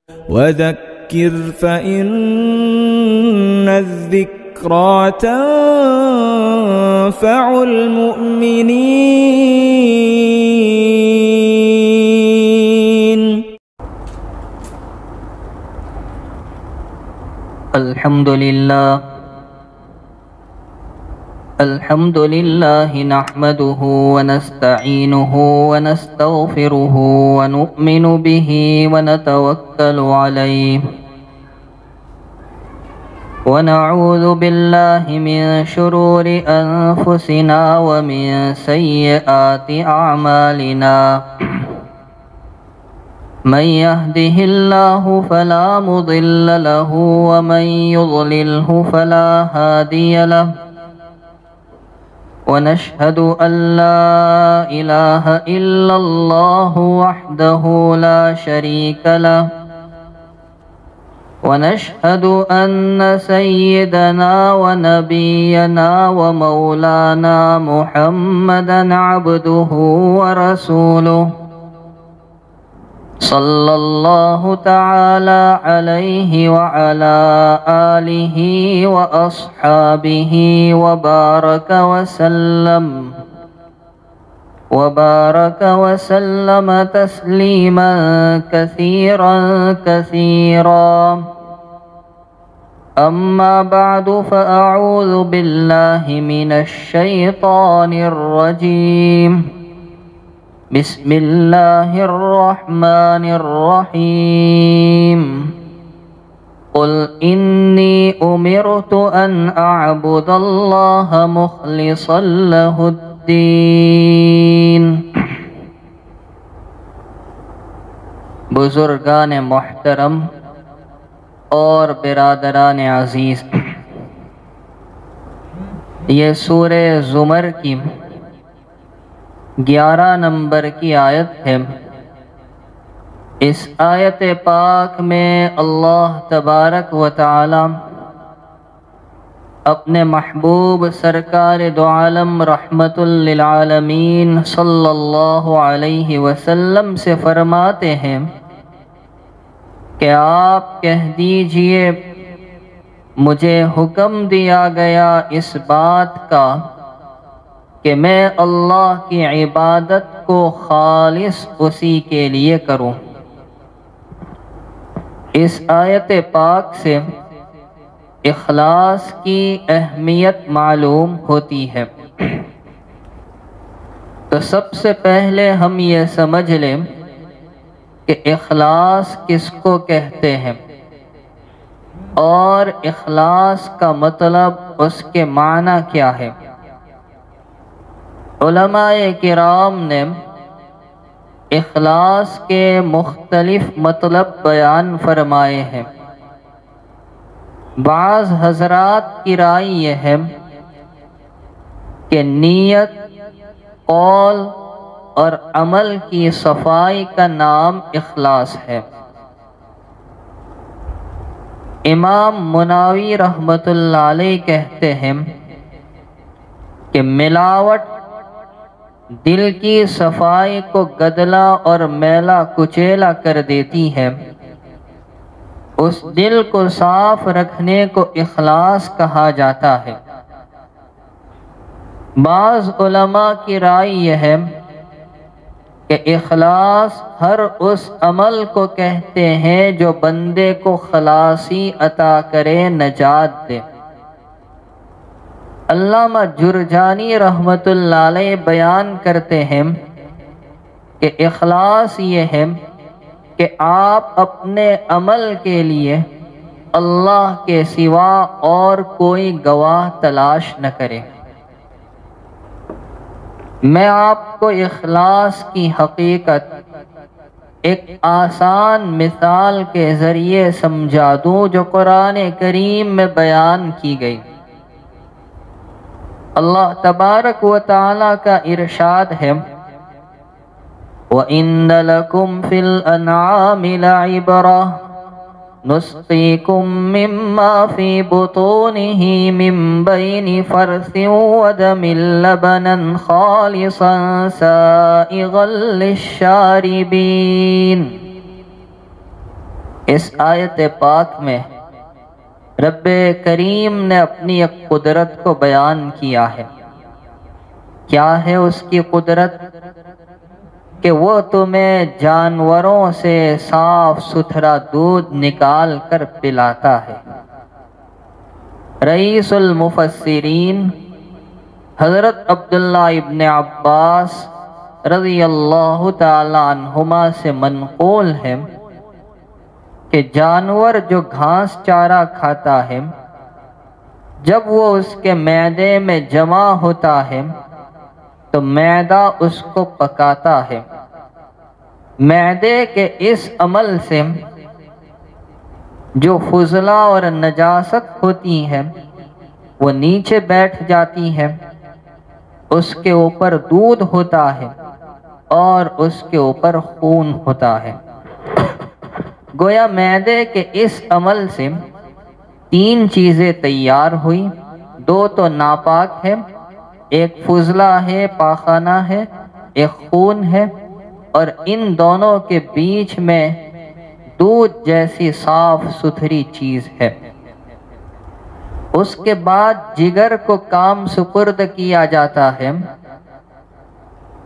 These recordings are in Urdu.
وذكر فإن الذكرى تنفع المؤمنين. الحمد لله نحمده ونستعينه ونستغفره ونؤمن به ونتوكل عليه ونعوذ بالله من شرور أنفسنا ومن سيئات أعمالنا. من يهده الله فلا مضل له ومن يضلله فلا هادي له. ونشهد أن لا إله إلا الله وحده لا شريك له. ونشهد أن سيدنا ونبينا ومولانا محمدا عبده ورسوله صلى الله تعالى عليه وعلى آله وأصحابه وبارك وسلم تسليما كثيرا. أما بعد فأعوذ بالله من الشيطان الرجيم. بسم الله الرحمن الرحيم. قل إني أمرت أن أعبد الله مخلصا له الدين. بزرگان محترم اور برادران عزیز، یہ سورہ زمر کی 11 نمبر کی آیت ہے۔ اس آیت پاک میں اللہ تبارک و تعالی اپنے محبوب سرکار دو عالم رحمت للعالمین صلی اللہ علیہ وسلم سے فرماتے ہیں کہ آپ کہہ دیجئے مجھے حکم دیا گیا اس بات کا کہ میں اللہ کی عبادت کو خالص اسی کے لیے کروں۔ اس آیت پاک سے اخلاص کی اہمیت معلوم ہوتی ہے۔ تو سب سے پہلے ہم یہ سمجھ لیں کہ اخلاص کس کو کہتے ہیں اور اخلاص کا مطلب اس کے معنی کیا ہے۔ علماء کرام نے اخلاص کے مختلف مطلب بیان فرمائے ہیں۔ بعض حضرات کی رائے یہ ہے کہ نیت، قول اور عمل کی صفائی کا نام اخلاص ہے۔ امام مناوی رحمت اللہ علیہ کہتے ہیں کہ ملاوٹ دل کی صفائی کو گدلا اور میلا کچیلا کر دیتی ہے۔ اس دل کو صاف رکھنے کو اخلاص کہا جاتا ہے۔ بعض علماء کی رائے یہ ہے کہ اخلاص ہر اس عمل کو کہتے ہیں جو بندے کو خلاصی عطا کرے، نجات دے۔ علامہ جرجانی رحمت اللہ علیہ بیان کرتے ہیں کہ اخلاص یہ ہے کہ آپ اپنے عمل کے لیے اللہ کے سوا اور کوئی گواہ تلاش نہ کریں۔ میں آپ کو اخلاص کی حقیقت ایک آسان مثال کے ذریعے سمجھا دوں جو قرآن کریم میں بیان کی گئی۔ اللہ تبارک و تعالی کا ارشاد ہے وَإِنَّ لَكُمْ فِي الْأَنْعَامِ لَعِبْرَةً نُسْقِيكُم مِّمَّا فِي بُطُونِهِ مِن بَيْنِ فَرْثٍ وَدَمٍ لَبَنًا خَالِصًا سَائِغًا لِلشَّارِبِينَ۔ اس آیت پاک میں رب کریم نے اپنی ایک قدرت کو بیان کیا ہے۔ کیا ہے اس کی قدرت؟ کہ وہ تمہیں جانوروں سے صاف ستھرا دودھ نکال کر پلاتا ہے۔ رئیس المفسرین حضرت عبداللہ ابن عباس رضی اللہ تعالی عنہما سے منقول ہے کہ جانور جو گھاس چارہ کھاتا ہے، جب وہ اس کے معدے میں جمع ہوتا ہے تو معدہ اس کو پکاتا ہے۔ معدے کے اس عمل سے جو فضلہ اور نجاست ہوتی ہے وہ نیچے بیٹھ جاتی ہے، اس کے اوپر دودھ ہوتا ہے اور اس کے اوپر خون ہوتا ہے۔ گویا معدے کے اس عمل سے تین چیزیں تیار ہوئی، دو تو ناپاک ہے، ایک فضلہ ہے، پاخانہ ہے، ایک خون ہے، اور ان دونوں کے بیچ میں دودھ جیسی صاف ستھری چیز ہے۔ اس کے بعد جگر کو کام سپرد کیا جاتا ہے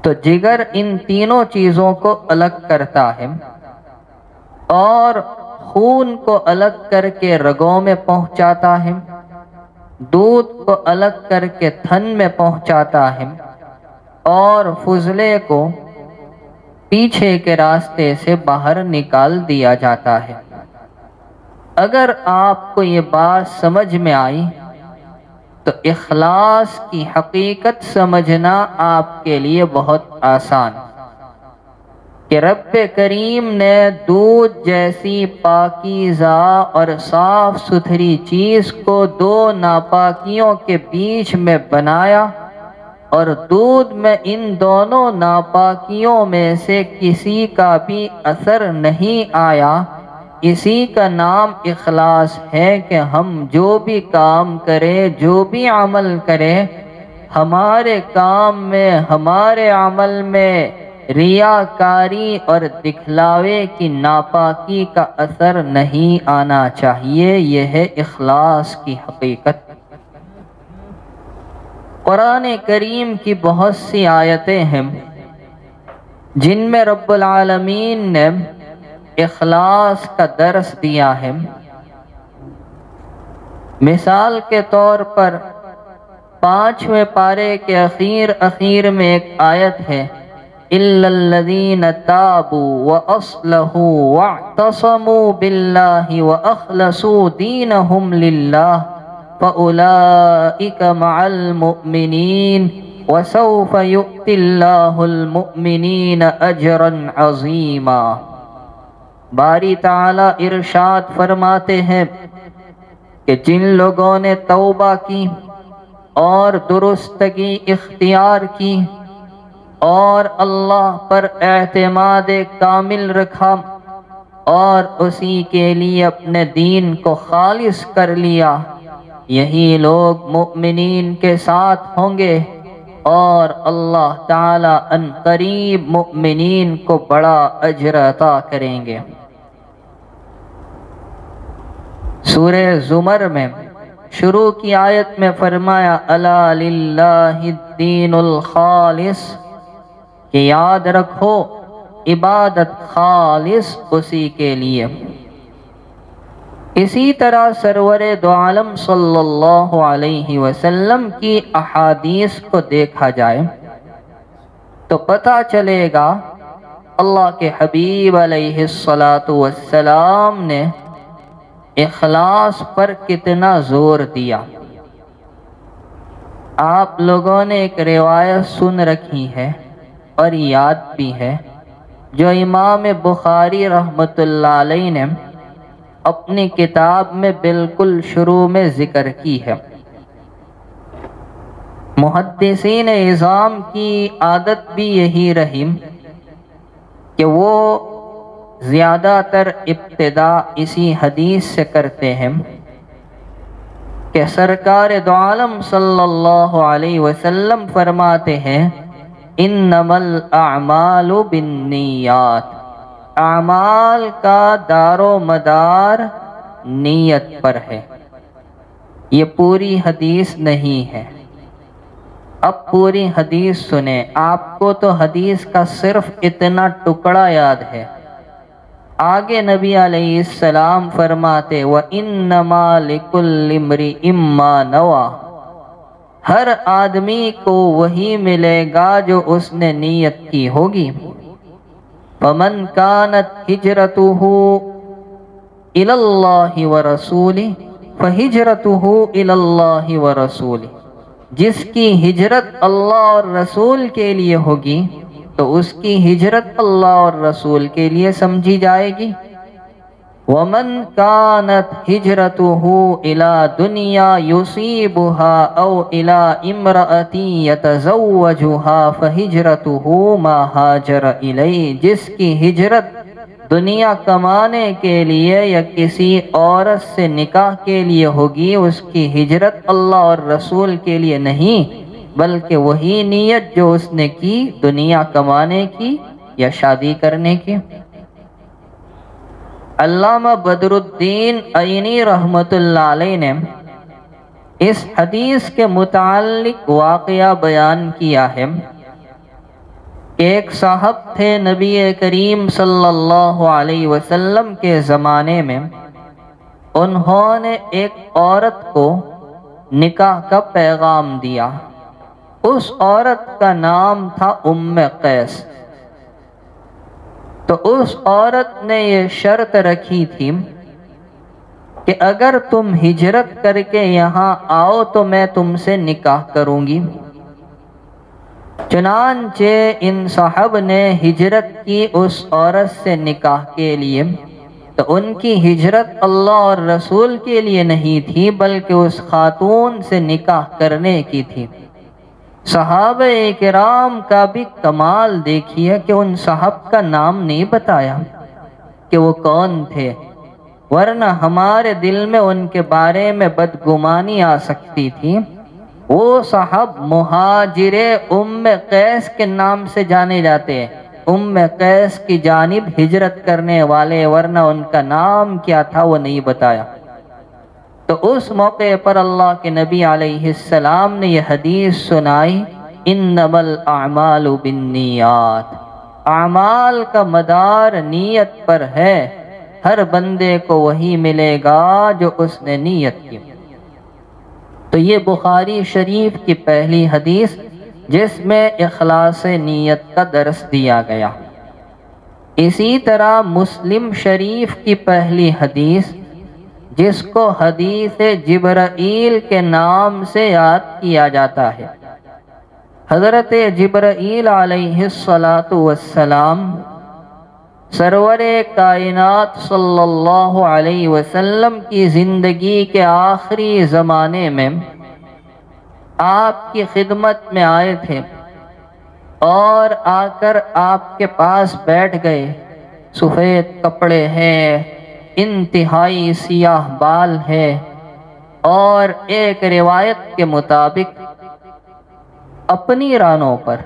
تو جگر ان تینوں چیزوں کو الگ کرتا ہے اور خون کو الگ کر کے رگوں میں پہنچاتا ہے، دودھ کو الگ کر کے تھن میں پہنچاتا ہے اور فضلے کو پیچھے کے راستے سے باہر نکال دیا جاتا ہے۔ اگر آپ کو یہ بات سمجھ میں آئی تو اخلاص کی حقیقت سمجھنا آپ کے لیے بہت آسان کہ رب کریم نے دودھ جیسی پاکیزہ اور صاف ستھری چیز کو دو ناپاکیوں کے بیچ میں بنایا اور دودھ میں ان دونوں ناپاکیوں میں سے کسی کا بھی اثر نہیں آیا۔ اسی کا نام اخلاص ہے کہ ہم جو بھی کام کریں، جو بھی عمل کریں، ہمارے کام میں، ہمارے عمل میں ریاکاری اور دکھلاوے کی ناپاکی کا اثر نہیں آنا چاہیے۔ یہ ہے اخلاص کی حقیقت۔ قرآن کریم کی بہت سی آیتیں ہیں جن میں رب العالمین نے اخلاص کا درس دیا ہے۔ مثال کے طور پر 5ویں پارے کے اخیر میں ایک آیت ہے، إِلَّا الَّذِينَ تَابُوا وَأَصْلَحُوا وَاعْتَصَمُوا بِاللَّهِ وَأَخْلَصُوا دِينَهُمْ لِلَّهِ فَأُولَئِكَ مَعَ الْمُؤْمِنِينَ وَسَوْفَ يُؤْتِ اللَّهُ الْمُؤْمِنِينَ أَجْرًا عَظِيمًا۔ باری تعالیٰ ارشاد فرماتے ہیں کہ جن لوگوں نے توبہ کی اور درستگی اختیار کی اور اللہ پر اعتماد کامل رکھا اور اسی کے لیے اپنے دین کو خالص کر لیا، یہی لوگ مؤمنین کے ساتھ ہوں گے اور اللہ تعالیٰ ان قریب مؤمنین کو بڑا اجر عطا کریں گے۔ سورہ زمر میں شروع کی آیت میں فرمایا الا للہ الدین الخالص، کہ یاد رکھو عبادت خالص اسی کے لیے۔ اسی طرح سرور دو عالم صلی اللہ علیہ وسلم کی احادیث کو دیکھا جائے تو پتہ چلے گا اللہ کے حبیب علیہ السلام نے اخلاص پر کتنا زور دیا۔ آپ لوگوں نے ایک روایت سن رکھی ہے اور یاد بھی ہے، جو امام بخاری رحمۃ اللہ علیہ نے اپنی کتاب میں بالکل شروع میں ذکر کی ہے۔ محدثین اعظام کی عادت بھی یہی رہی کہ وہ زیادہ تر ابتدا اسی حدیث سے کرتے ہیں کہ سرکار دو عالم صلی اللہ علیہ وسلم فرماتے ہیں انما الاعمال بالنیات، اعمال کا دار و مدار نیت پر ہے۔ یہ پوری حدیث نہیں ہے۔ اب پوری حدیث سنیں۔ آپ کو تو حدیث کا صرف اتنا ٹکڑا یاد ہے۔ آگے نبی علیہ السلام فرماتے وَإِنَّمَا لِكُلِّ امْرِئٍ مَّا نَوَىٰ، ہر آدمی کو وہی ملے گا جو اس نے نیت کی ہوگی۔ فَمَنْ كَانَتْ هِجْرَتُهُ إِلَى اللَّهِ وَرَسُولِهِ فَهِجْرَتُهُ إِلَى اللَّهِ وَرَسُولِهِ، جس کی ہجرت اللہ اور رسول کے لیے ہوگی تو اس کی ہجرت اللہ اور رسول کے لیے سمجھی جائے گی۔ وَمَنْ كَانَتْ هِجْرَتُهُ إِلَى دُنْيَا يُصِيبُهَا أَوْ إِلَى امْرَأَةٍ يَتَزَوَّجُهَا فَهِجْرَتُهُ مَا هَاجَرَ إِلَيْهِ، جس کی ہجرت دنیا کمانے کے لیے یا کسی عورت سے نکاح کے لیے ہوگی، اس کی ہجرت اللہ اور رسول کے لیے نہیں بلکہ وہی نیت جو اس نے کی دنیا کمانے کی یا شادی کرنے کی۔ علامہ بدر الدین عینی رحمۃ اللہ علیہ نے اس حدیث کے متعلق واقعہ بیان کیا ہے۔ ایک صاحب تھے نبی کریم صلی اللہ علیہ وسلم کے زمانے میں، انہوں نے ایک عورت کو نکاح کا پیغام دیا۔ اس عورت کا نام تھا ام قیس۔ تو اس عورت نے یہ شرط رکھی تھی کہ اگر تم ہجرت کر کے یہاں آؤ تو میں تم سے نکاح کروں گی۔ چنانچہ ان صاحب نے ہجرت کی اس عورت سے نکاح کے لیے، تو ان کی ہجرت اللہ اور رسول کے لیے نہیں تھی بلکہ اس خاتون سے نکاح کرنے کی تھی۔ صحابہ کرام کا بھی کمال دیکھیے کہ ان صاحب کا نام نہیں بتایا کہ وہ کون تھے، ورنہ ہمارے دل میں ان کے بارے میں بدگمانی آ سکتی تھی۔ وہ صاحب مہاجر ام قیس کے نام سے جانے جاتے ہیں، ام قیس کی جانب ہجرت کرنے والے، ورنہ ان کا نام کیا تھا وہ نہیں بتایا۔ تو اس موقع پر اللہ کے نبی علیہ السلام نے یہ حدیث سنائی انما الاعمال بالنیات، اعمال کا مدار نیت پر ہے، ہر بندے کو وہی ملے گا جو اس نے نیت کی۔ تو یہ بخاری شریف کی پہلی حدیث جس میں اخلاص نیت کا درس دیا گیا۔ اسی طرح مسلم شریف کی پہلی حدیث جس کو حدیث جبرائیل کے نام سے یاد کیا جاتا ہے۔ حضرت جبرائیل علیہ السلام سرور کائنات صلی اللہ علیہ وسلم کی زندگی کے آخری زمانے میں آپ کی خدمت میں آئے تھے اور آ کر آپ کے پاس بیٹھ گئے۔ سفید کپڑے ہیں، انتہائی سیاہ بال ہے، اور ایک روایت کے مطابق اپنی رانوں پر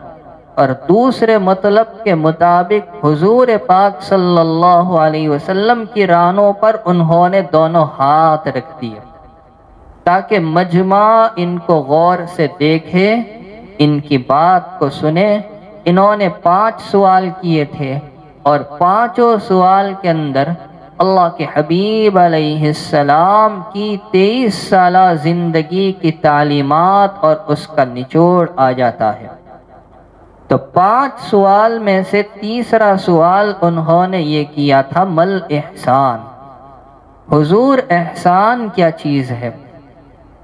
اور دوسرے مطلب کے مطابق حضور پاک صلی اللہ علیہ وسلم کی رانوں پر انہوں نے دونوں ہاتھ رکھ دیے تاکہ مجمع ان کو غور سے دیکھے، ان کی بات کو سنے۔ انہوں نے 5 سوال کیے تھے اور 5 سوال کے اندر اللہ کے حبیب علیہ السلام کی 23 سالہ زندگی کی تعلیمات اور اس کا نچوڑ آ جاتا ہے۔ تو 5 سوال میں سے تیسرا سوال انہوں نے یہ کیا تھا مل احسان، حضور احسان کیا چیز ہے؟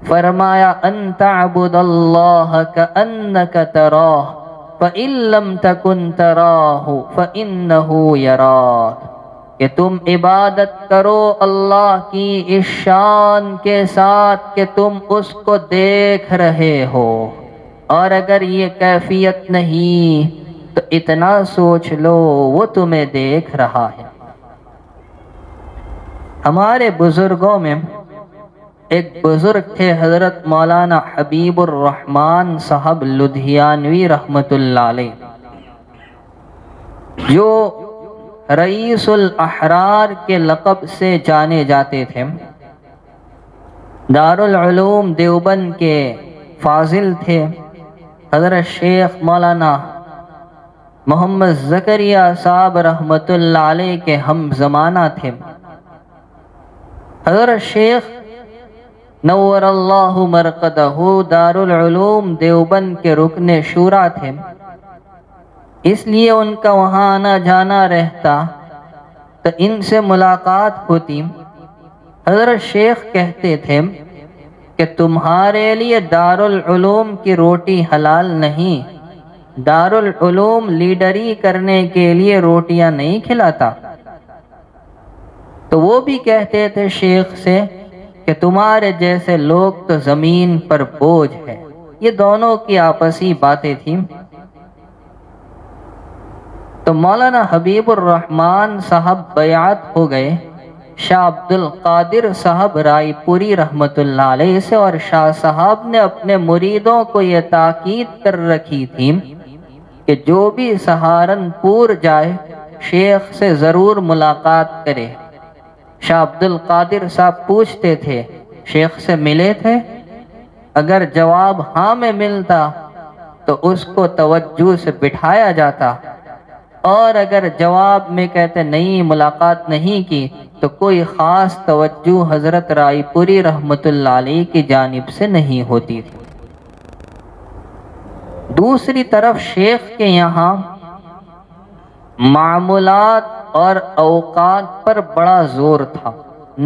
فرمایا ان تعبد اللہ کأنک تراہ فإن لم تکن تراہ فإنہ یراک، کہ تم عبادت کرو اللہ کی اس شان کے ساتھ کہ تم اس کو دیکھ رہے ہو، اور اگر یہ کیفیت نہیں تو اتنا سوچ لو وہ تمہیں دیکھ رہا ہے۔ ہمارے بزرگوں میں ایک بزرگ تھے حضرت مولانا حبیب الرحمن صاحب لدھیانوی رحمۃ اللہ علیہ، جو رئیس الاحرار کے لقب سے جانے جاتے تھے۔ دارالعلوم دیوبند کے فاضل تھے۔ حضرت شیخ مولانا محمد زکریا صاحب رحمۃ اللہ علیہ کے ہم زمانہ تھے۔ حضرت شیخ نور اللہ مرقدہ دارالعلوم دیوبند کے رکن شورا تھے، اس لیے ان کا وہاں آنا جانا رہتا تو ان سے ملاقات ہوتی۔ حضرت شیخ کہتے تھے کہ تمہارے لیے دارالعلوم کی روٹی حلال نہیں، دارالعلوم لیڈری کرنے کے لیے روٹیاں نہیں کھلاتا۔ تو وہ بھی کہتے تھے شیخ سے کہ تمہارے جیسے لوگ تو زمین پر بوجھ ہے۔ یہ دونوں کی آپسی باتیں تھیں۔ تو مولانا حبیب الرحمن صاحب بیعت ہو گئے شاہ عبد القادر صاحب رائے پوری رحمۃ اللہ علیہ سے، اور شاہ صاحب نے اپنے مریدوں کو یہ تاکید کر رکھی تھی کہ جو بھی سہارنپور جائے شیخ سے ضرور ملاقات کرے۔ شاہ عبد القادر صاحب پوچھتے تھے شیخ سے ملے تھے؟ اگر جواب ہاں میں ملتا تو اس کو توجہ سے بٹھایا جاتا، اور اگر جواب میں کہتے نہیں ملاقات نہیں کی تو کوئی خاص توجہ حضرت رائے پوری رحمۃ اللہ علیہ کی جانب سے نہیں ہوتی تھی۔ دوسری طرف شیخ کے یہاں معمولات اور اوقات پر بڑا زور تھا،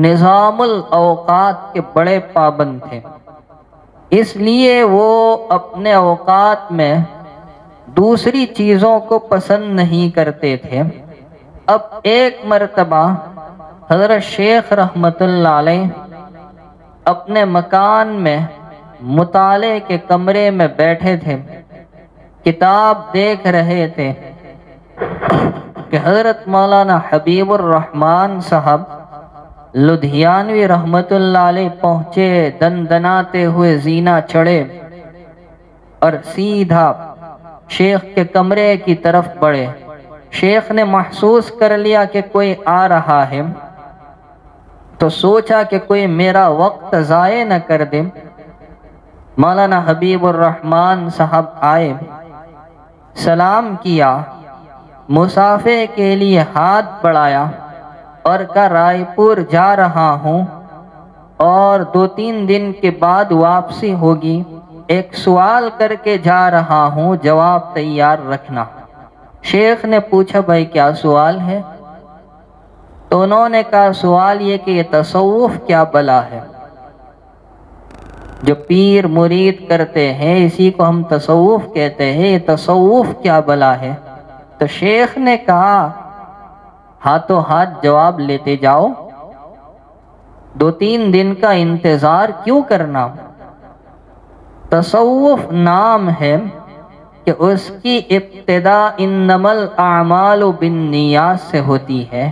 نظام الاوقات کے بڑے پابند تھے، اس لیے وہ اپنے اوقات میں دوسری چیزوں کو پسند نہیں کرتے تھے۔ اب ایک مرتبہ حضرت شیخ رحمۃ اللہ علیہ اپنے مکان میں مطالعے کے کمرے میں بیٹھے تھے، کتاب دیکھ رہے تھے کہ حضرت مولانا حبیب الرحمن صاحب لدھیانوی رحمۃ اللہ علیہ پہنچے، دندناتے ہوئے زینہ چڑھے اور سیدھا شیخ کے کمرے کی طرف بڑھے۔ شیخ نے محسوس کر لیا کہ کوئی آ رہا ہے، تو سوچا کہ کوئی میرا وقت ضائع نہ کر دے۔ مولانا حبیب الرحمن صاحب آئے، سلام کیا، مسافے کے لیے ہاتھ بڑھایا اور کہا رائے پور جا رہا ہوں اور 2-3 دن کے بعد واپسی ہوگی، ایک سوال کر کے جا رہا ہوں، جواب تیار رکھنا۔ شیخ نے پوچھا بھائی کیا سوال ہے؟ تو انہوں نے کہا سوال یہ کہ یہ تصوف کیا بلا ہے؟ جو پیر مرید کرتے ہیں اسی کو ہم تصوف کہتے ہیں، یہ تصوف کیا بلا ہے؟ تو شیخ نے کہا ہاتھوں ہاتھ جواب لیتے جاؤ، 2-3 دن کا انتظار کیوں کرنا؟ تصوف نام ہے کہ اس کی ابتدا انما الاعمال بالنیات سے ہوتی ہے،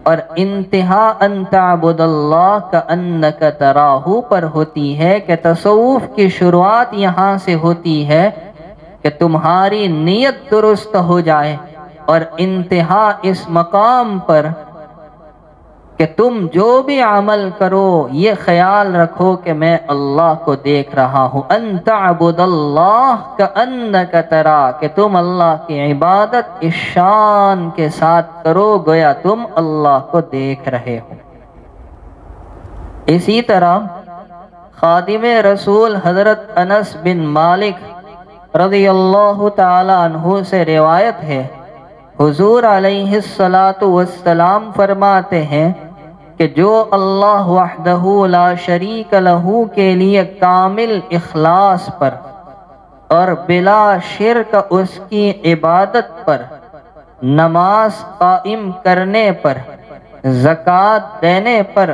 اور انتہا ان تعبد اللہ کأنک تراہ پر ہوتی ہے، کہ تصوف کی شروعات یہاں سے ہوتی ہے کہ تمہاری نیت درست ہو جائے، اور انتہا اس مقام پر کہ تم جو بھی عمل کرو یہ خیال رکھو کہ میں اللہ کو دیکھ رہا ہوں، ان تعبد اللہ کأنک تراہ، کہ تم اللہ کی عبادت اس شان کے ساتھ کرو گویا تم اللہ کو دیکھ رہے ہو۔ اسی طرح خادم رسول حضرت انس بن مالک رضی اللہ تعالی عنہ سے روایت ہے، حضور علیہ السلام فرماتے ہیں کہ جو اللہ وحدہ لا شریک لہ کے لیے کامل اخلاص پر اور بلا شرک اس کی عبادت پر، نماز قائم کرنے پر، زکوٰۃ دینے پر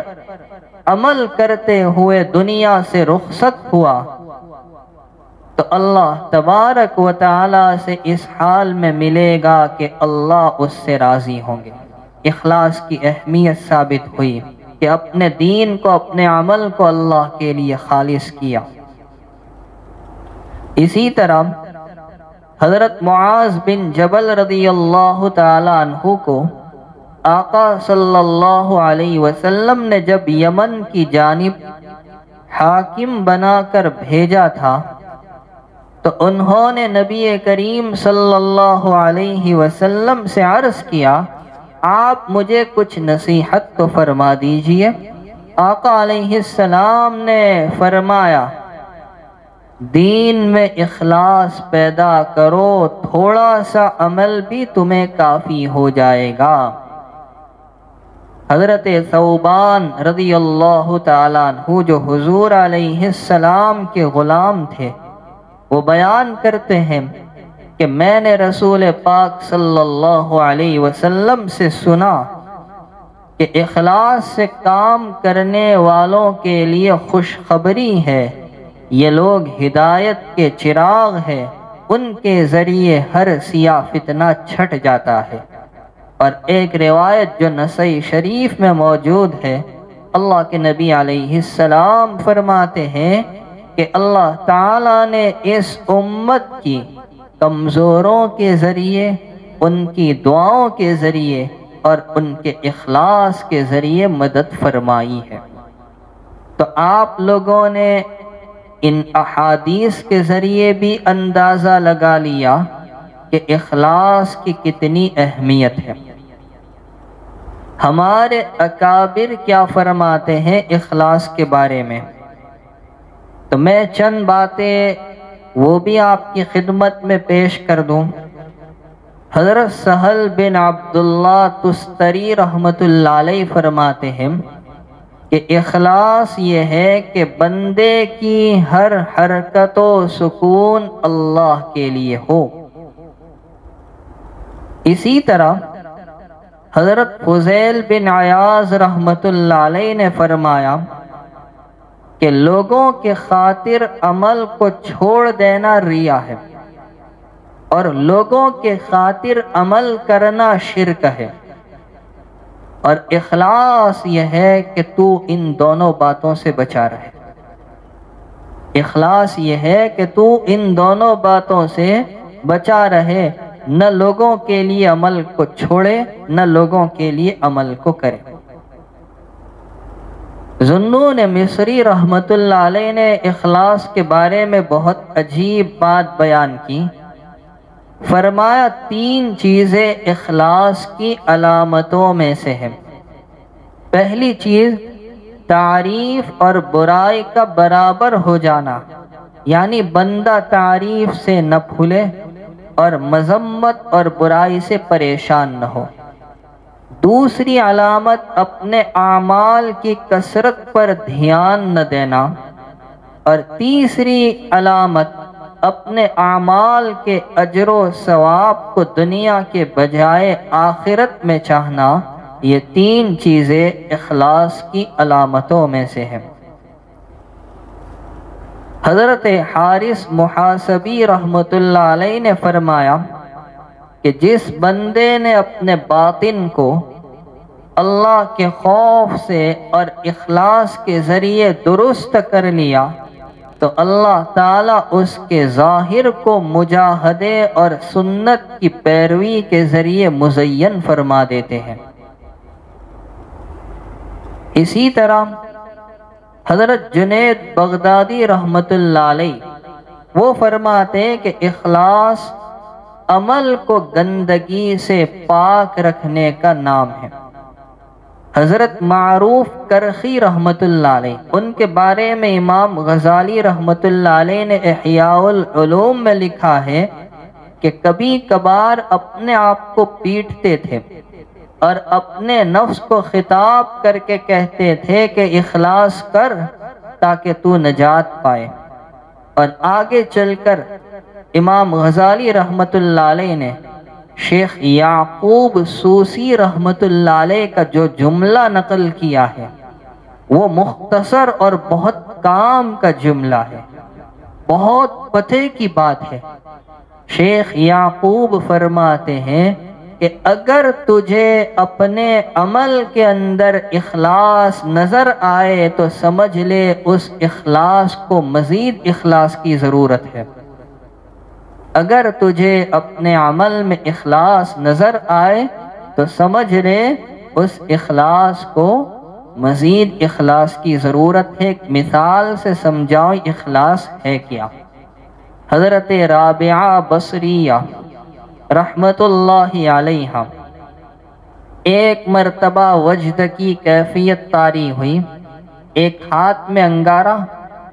عمل کرتے ہوئے دنیا سے رخصت ہوا تو اللہ تبارک و تعالی سے اس حال میں ملے گا کہ اللہ اس سے راضی ہوں گے۔ اخلاص کی اہمیت ثابت ہوئی کہ اپنے دین کو، اپنے عمل کو اللہ کے لیے خالص کیا۔ اسی طرح حضرت معاذ بن جبل رضی اللہ تعالی عنہ کو آقا صلی اللہ علیہ وسلم نے جب یمن کی جانب حاکم بنا کر بھیجا تھا تو انہوں نے نبی کریم صلی اللہ علیہ وسلم سے عرض کیا آپ مجھے کچھ نصیحت تو فرما دیجئے۔ آقا علیہ السلام نے فرمایا دین میں اخلاص پیدا کرو، تھوڑا سا عمل بھی تمہیں کافی ہو جائے گا۔ حضرت ثوبان رضی اللہ تعالیٰ عنہ جو حضور علیہ السلام کے غلام تھے، وہ بیان کرتے ہیں کہ میں نے رسول پاک صلی اللہ علیہ وسلم سے سنا کہ اخلاص سے کام کرنے والوں کے لیے خوشخبری ہے، یہ لوگ ہدایت کے چراغ ہیں، ان کے ذریعے ہر سیاہ فتنہ چھٹ جاتا ہے۔ اور ایک روایت جو نسائی شریف میں موجود ہے، اللہ کے نبی علیہ السلام فرماتے ہیں کہ اللہ تعالیٰ نے اس امت کی کمزوروں کے ذریعے، ان کی دعاؤں کے ذریعے اور ان کے اخلاص کے ذریعے مدد فرمائی ہے۔ تو آپ لوگوں نے ان احادیث کے ذریعے بھی اندازہ لگا لیا کہ اخلاص کی کتنی اہمیت ہے۔ ہمارے اکابر کیا فرماتے ہیں اخلاص کے بارے میں، تو میں چند باتیں وہ بھی آپ کی خدمت میں پیش کر دوں۔ حضرت سہل بن عبداللہ تستری رحمۃ اللہ علیہ فرماتے ہیں کہ اخلاص یہ ہے کہ بندے کی ہر حرکت و سکون اللہ کے لیے ہو۔ اسی طرح حضرت فضیل بن عیاض رحمۃ اللہ علیہ نے فرمایا کہ لوگوں کے خاطر عمل کو چھوڑ دینا ریا ہے، اور لوگوں کے خاطر عمل کرنا شرک ہے، اور اخلاص یہ ہے کہ تو ان دونوں باتوں سے بچا رہے۔ اخلاص یہ ہے کہ تو ان دونوں باتوں سے بچا رہے، نہ لوگوں کے لیے عمل کو چھوڑے، نہ لوگوں کے لیے عمل کو کرے۔ ذُنُّون مصری رحمۃ اللہ علیہ نے اخلاص کے بارے میں بہت عجیب بات بیان کی۔ فرمایا 3 چیزیں اخلاص کی علامتوں میں سے ہیں۔ پہلی چیز تعریف اور برائی کا برابر ہو جانا، یعنی بندہ تعریف سے نہ پھولے اور مذمت اور برائی سے پریشان نہ ہو۔ دوسری علامت اپنے اعمال کی کثرت پر دھیان نہ دینا، اور تیسری علامت اپنے اعمال کے اجر و ثواب کو دنیا کے بجائے آخرت میں چاہنا۔ یہ 3 چیزیں اخلاص کی علامتوں میں سے ہیں۔ حضرت حارث محاسبی رحمۃ اللہ علیہ نے فرمایا کہ جس بندے نے اپنے باطن کو اللہ کے خوف سے اور اخلاص کے ذریعے درست کر لیا تو اللہ تعالیٰ اس کے ظاہر کو مجاہدے اور سنت کی پیروی کے ذریعے مزین فرما دیتے ہیں۔ اسی طرح حضرت جنید بغدادی رحمۃ اللہ علیہ وہ فرماتے کہ اخلاص عمل کو گندگی سے پاک رکھنے کا نام ہے۔ حضرت معروف کرخی رحمۃ اللہ علیہ، ان کے بارے میں امام غزالی رحمۃ اللہ علیہ نے احیاء العلوم میں لکھا ہے کہ کبھی کبھار اپنے آپ کو پیٹتے تھے اور اپنے نفس کو خطاب کر کے کہتے تھے کہ اخلاص کر تاکہ تو نجات پائے۔ اور آگے چل کر امام غزالی رحمۃ اللہ علیہ نے شیخ یعقوب سوسی رحمۃ اللہ علیہ کا جو جملہ نقل کیا ہے وہ مختصر اور بہت کام کا جملہ ہے، بہت پتے کی بات ہے۔ شیخ یعقوب فرماتے ہیں کہ اگر تجھے اپنے عمل کے اندر اخلاص نظر آئے تو سمجھ لے اس اخلاص کو مزید اخلاص کی ضرورت ہے۔ اگر تجھے اپنے عمل میں اخلاص نظر آئے تو سمجھ لے اس اخلاص کو مزید اخلاص کی ضرورت ہے۔ مثال سے سمجھاؤ اخلاص ہے کیا۔ حضرت رابعہ بصریہ رحمت اللہ علیہا ایک مرتبہ وجد کی کیفیت طاری ہوئی، ایک ہاتھ میں انگارہ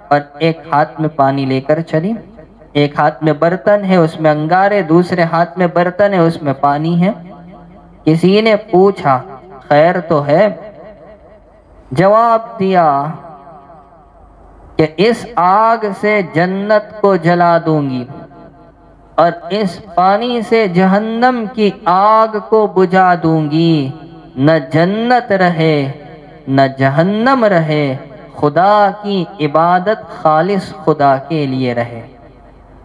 اور ایک ہاتھ میں پانی لے کر چلی۔ ایک ہاتھ میں برتن ہے، اس میں انگارے، دوسرے ہاتھ میں برتن ہے، اس میں پانی ہے۔ کسی نے پوچھا خیر تو ہے؟ جواب دیا کہ اس آگ سے جنت کو جلا دوں گی اور اس پانی سے جہنم کی آگ کو بجھا دوں گی، نہ جنت رہے نہ جہنم رہے، خدا کی عبادت خالص خدا کے لیے رہے۔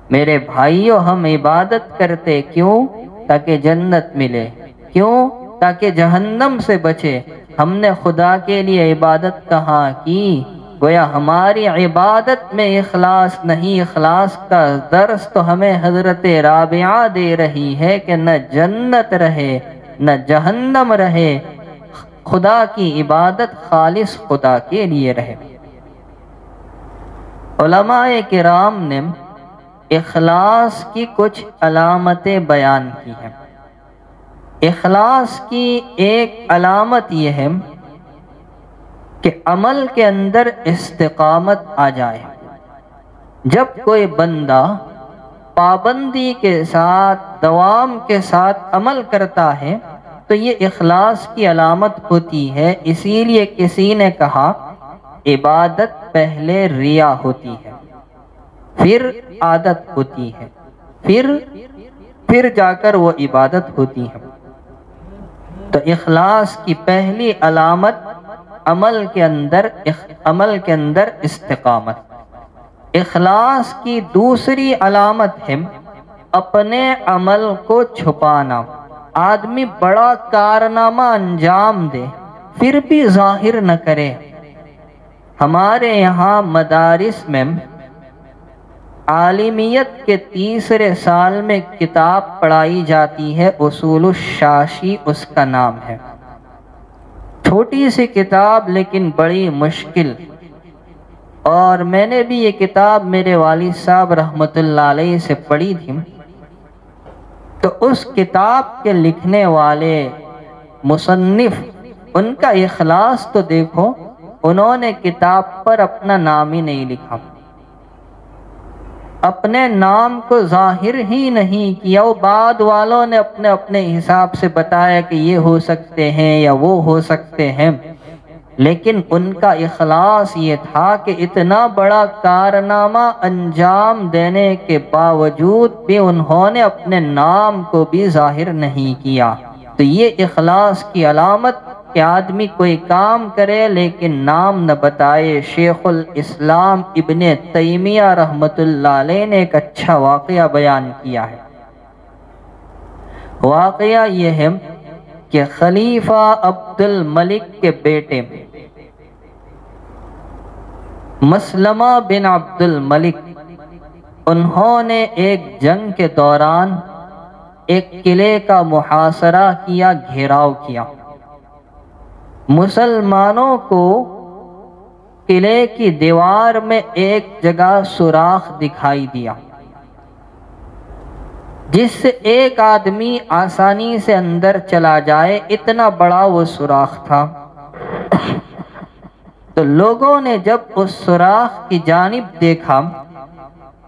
میرے بھائیوں، ہم عبادت کرتے کیوں؟ تاکہ جنت ملے۔ کیوں؟ تاکہ جہنم سے بچے۔ ہم نے خدا کے لیے عبادت کہاں کی؟ گویا ہماری عبادت میں اخلاص نہیں۔ اخلاص کا درس تو ہمیں حضرت رابعہ دے رہی ہے کہ نہ جنت رہے نہ جہنم رہے، خدا کی عبادت خالص خدا کے لیے رہے۔ علماء کرام نے اخلاص کی کچھ علامتیں بیان کی ہیں۔ اخلاص کی ایک علامت یہ ہے کہ عمل کے اندر استقامت آ جائے۔ جب کوئی بندہ پابندی کے ساتھ، دوام کے ساتھ عمل کرتا ہے تو یہ اخلاص کی علامت ہوتی ہے۔ اسی لیے کسی نے کہا عبادت پہلے ریا ہوتی ہے، پھر عادت ہوتی ہے، پھر جا کر وہ عبادت ہوتی ہے۔ تو اخلاص کی پہلی علامت عمل کے اندر استقامت۔ اخلاص کی دوسری علامت ہے اپنے عمل کو چھپانا۔ آدمی بڑا کارنامہ انجام دے پھر بھی ظاہر نہ کرے۔ ہمارے یہاں مدارس میں عالمیت کے تیسرے سال میں کتاب پڑھائی جاتی ہے، اصول الشاشی اس کا نام ہے۔ چھوٹی سی کتاب لیکن بڑی مشکل، اور میں نے بھی یہ کتاب میرے والد صاحب رحمت اللہ علیہ سے پڑھی تھی۔ تو اس کتاب کے لکھنے والے مصنف، ان کا اخلاص تو دیکھو، انہوں نے کتاب پر اپنا نام ہی نہیں لکھا، اپنے نام کو ظاہر ہی نہیں کیا۔ وہ بعد والوں نے اپنے حساب سے بتایا کہ یہ ہو سکتے ہیں یا وہ ہو سکتے ہیں، لیکن ان کا اخلاص یہ تھا کہ اتنا بڑا کارنامہ انجام دینے کے باوجود بھی انہوں نے اپنے نام کو بھی ظاہر نہیں کیا۔ تو یہ اخلاص کی علامت کہ آدمی کوئی کام کرے لیکن نام نہ بتائے۔ شیخ الاسلام ابن تیمیہ رحمت اللہ علیہ نے ایک اچھا واقعہ بیان کیا ہے۔ واقعہ یہ ہے کہ خلیفہ عبد الملک کے بیٹے مسلمہ بن عبد الملک، انہوں نے ایک جنگ کے دوران ایک قلعے کا محاصرہ کیا، گھیراؤ کیا۔ مسلمانوں کو قلعے کی دیوار میں ایک جگہ سوراخ دکھائی دیا جس سے ایک آدمی آسانی سے اندر چلا جائے، اتنا بڑا وہ سوراخ تھا۔ تو لوگوں نے جب اس سوراخ کی جانب دیکھا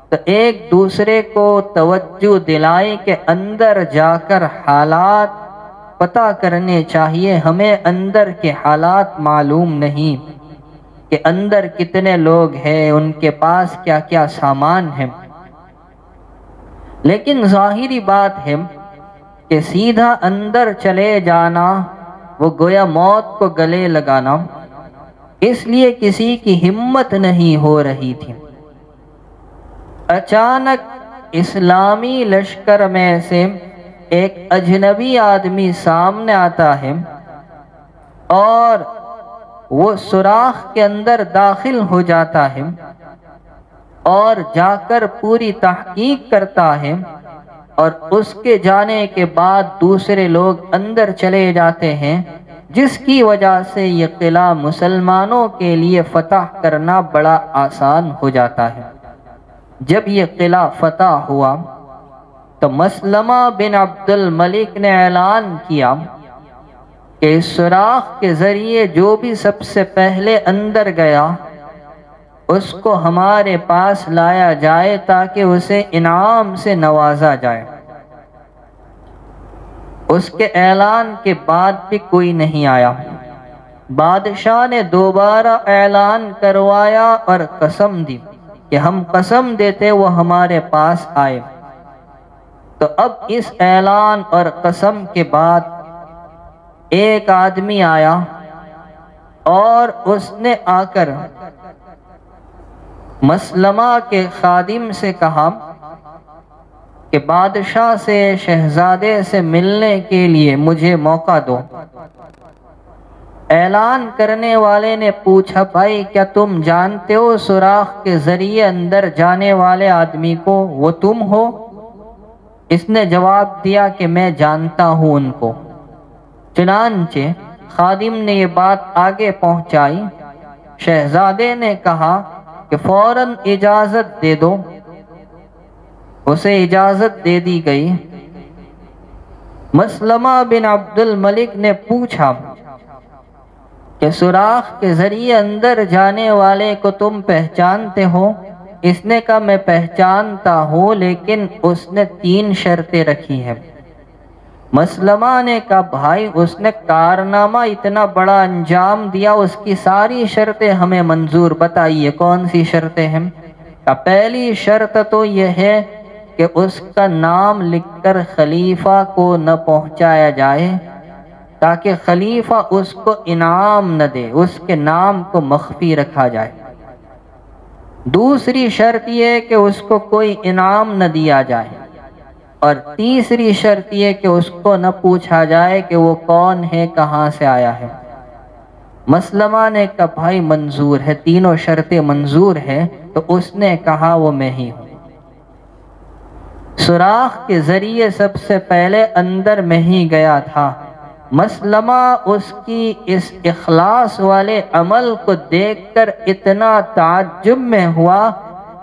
تو ایک دوسرے کو توجہ دلائی کہ اندر جا کر حالات پتہ کرنے چاہیے، ہمیں اندر کے حالات معلوم نہیں کہ اندر کتنے لوگ ہیں، ان کے پاس کیا کیا سامان ہے۔ لیکن ظاہری بات ہے کہ سیدھا اندر چلے جانا وہ گویا موت کو گلے لگانا، اس لیے کسی کی ہمت نہیں ہو رہی تھی۔ اچانک اسلامی لشکر میں سے ایک اجنبی آدمی سامنے آتا ہے اور وہ سوراخ کے اندر داخل ہو جاتا ہے اور جا کر پوری تحقیق کرتا ہے اور اس کے جانے کے بعد دوسرے لوگ اندر چلے جاتے ہیں، جس کی وجہ سے یہ قلعہ مسلمانوں کے لیے فتح کرنا بڑا آسان ہو جاتا ہے۔ جب یہ قلعہ فتح ہوا تو مسلمہ بن عبد الملک نے اعلان کیا کہ اس سوراخ کے ذریعے جو بھی سب سے پہلے اندر گیا اس کو ہمارے پاس لایا جائے تاکہ اسے انعام سے نوازا جائے۔ اس کے اعلان کے بعد بھی کوئی نہیں آیا۔ بادشاہ نے دوبارہ اعلان کروایا اور قسم دی کہ ہم قسم دیتے وہ ہمارے پاس آئے۔ تو اب اس اعلان اور قسم کے بعد ایک آدمی آیا اور اس نے آ کر مسلمہ کے خادم سے کہا کہ بادشاہ سے، شہزادے سے ملنے کے لیے مجھے موقع دو۔ اعلان کرنے والے نے پوچھا، بھائی کیا تم جانتے ہو سوراخ کے ذریعے اندر جانے والے آدمی کو؟ وہ تم ہو؟ اس نے جواب دیا کہ میں جانتا ہوں ان کو۔ چنانچہ خادم نے یہ بات آگے پہنچائی۔ شہزادے نے کہا کہ فوراً اجازت دے دو۔ اسے اجازت دے دی گئی۔ مسلمہ بن عبد الملک نے پوچھا کہ سوراخ کے ذریعے اندر جانے والے کو تم پہچانتے ہو؟ اس نے کہا میں پہچانتا ہوں، لیکن اس نے 3 شرطیں رکھی ہیں۔ مسلمہ نے کہا بھائی اس نے کارنامہ اتنا بڑا انجام دیا، اس کی ساری شرطیں ہمیں منظور، بتائیے کون سی شرطیں ہیں؟ پہلی شرط تو یہ ہے کہ اس کا نام لکھ کر خلیفہ کو نہ پہنچایا جائے تاکہ خلیفہ اس کو انعام نہ دے، اس کے نام کو مخفی رکھا جائے۔ دوسری شرط یہ کہ اس کو کوئی انعام نہ دیا جائے، اور تیسری شرط یہ کہ اس کو نہ پوچھا جائے کہ وہ کون ہے، کہاں سے آیا ہے۔ مسلمہ نے کہا بھائی منظور ہے، تینوں شرطیں منظور ہے۔ تو اس نے کہا وہ میں ہی ہوں۔ سوراخ کے ذریعے سب سے پہلے اندر میں ہی گیا تھا۔ مسلمہ اس کی اس اخلاص والے عمل کو دیکھ کر اتنا تعجب میں ہوا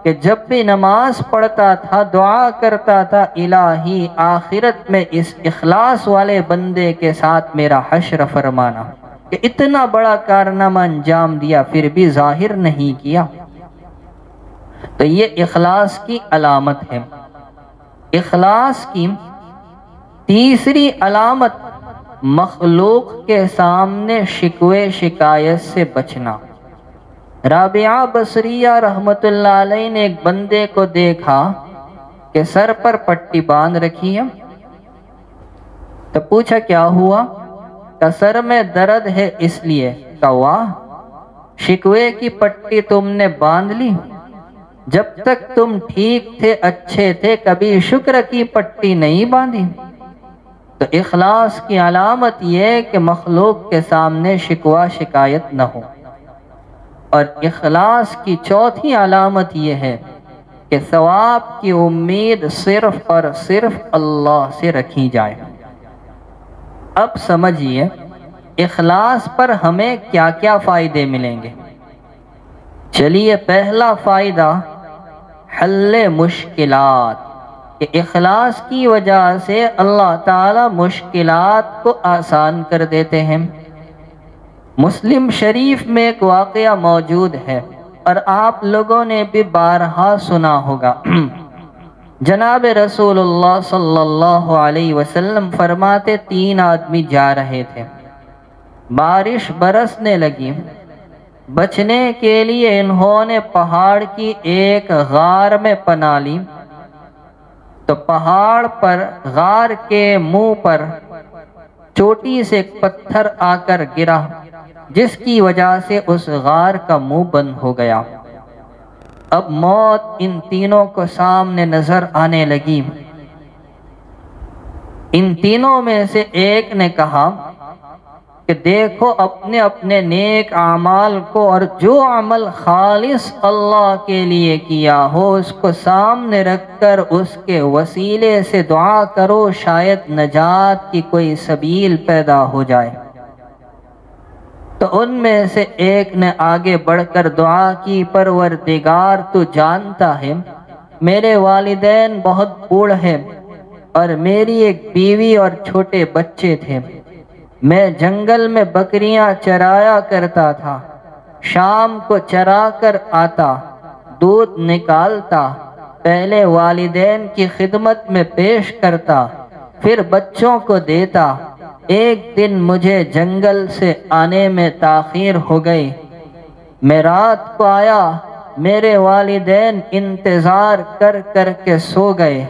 کہ جب بھی نماز پڑھتا تھا دعا کرتا تھا، الہی آخرت میں اس اخلاص والے بندے کے ساتھ میرا حشر فرمانا، کہ اتنا بڑا کارنامہ انجام دیا پھر بھی ظاہر نہیں کیا۔ تو یہ اخلاص کی علامت ہے۔ اخلاص کی تیسری علامت مخلوق کے سامنے شکوے شکایت سے بچنا۔ رابعہ بصریہ رحمت اللہ علیہ نے ایک بندے کو دیکھا کہ سر پر پٹی باندھ رکھی ہے، تو پوچھا کیا ہوا؟ کہ سر میں درد ہے اس لیے۔ کہ واہ، شکوے کی پٹی تم نے باندھ لی؟ جب تک تم ٹھیک تھے، اچھے تھے، کبھی شکر کی پٹی نہیں باندھی۔ تو اخلاص کی علامت یہ ہے کہ مخلوق کے سامنے شکوہ شکایت نہ ہو۔ اور اخلاص کی چوتھی علامت یہ ہے کہ ثواب کی امید صرف اور صرف اللہ سے رکھی جائے۔ اب سمجھیے اخلاص پر ہمیں کیا کیا فائدے ملیں گے۔ چلیے، پہلا فائدہ حل مشکلات، کہ اخلاص کی وجہ سے اللہ تعالی مشکلات کو آسان کر دیتے ہیں۔ مسلم شریف میں ایک واقعہ موجود ہے اور آپ لوگوں نے بھی بارہا سنا ہوگا۔ جناب رسول اللہ صلی اللہ علیہ وسلم فرماتے 3 آدمی جا رہے تھے، بارش برسنے لگی، بچنے کے لیے انہوں نے پہاڑ کی ایک غار میں پناہ لی، تو پہاڑ پر غار کے منہ پر چوٹی سے ایک پتھر آ کر گرا، جس کی وجہ سے اس غار کا منہ بند ہو گیا۔ اب موت ان تینوں کو سامنے نظر آنے لگی۔ ان تینوں میں سے ایک نے کہا کہ دیکھو اپنے اپنے نیک اعمال کو، اور جو عمل خالص اللہ کے لیے کیا ہو اس کو سامنے رکھ کر اس کے وسیلے سے دعا کرو، شاید نجات کی کوئی سبیل پیدا ہو جائے۔ تو ان میں سے ایک نے آگے بڑھ کر دعا کی، پروردگار تو جانتا ہے میرے والدین بہت بوڑھ ہیں اور میری ایک بیوی اور چھوٹے بچے تھے۔ میں جنگل میں بکریاں چرایا کرتا تھا، شام کو چرا کر آتا، دودھ نکالتا، پہلے والدین کی خدمت میں پیش کرتا، پھر بچوں کو دیتا۔ ایک دن مجھے جنگل سے آنے میں تاخیر ہو گئی، میں رات کو آیا، میرے والدین انتظار کر کر کے سو گئے۔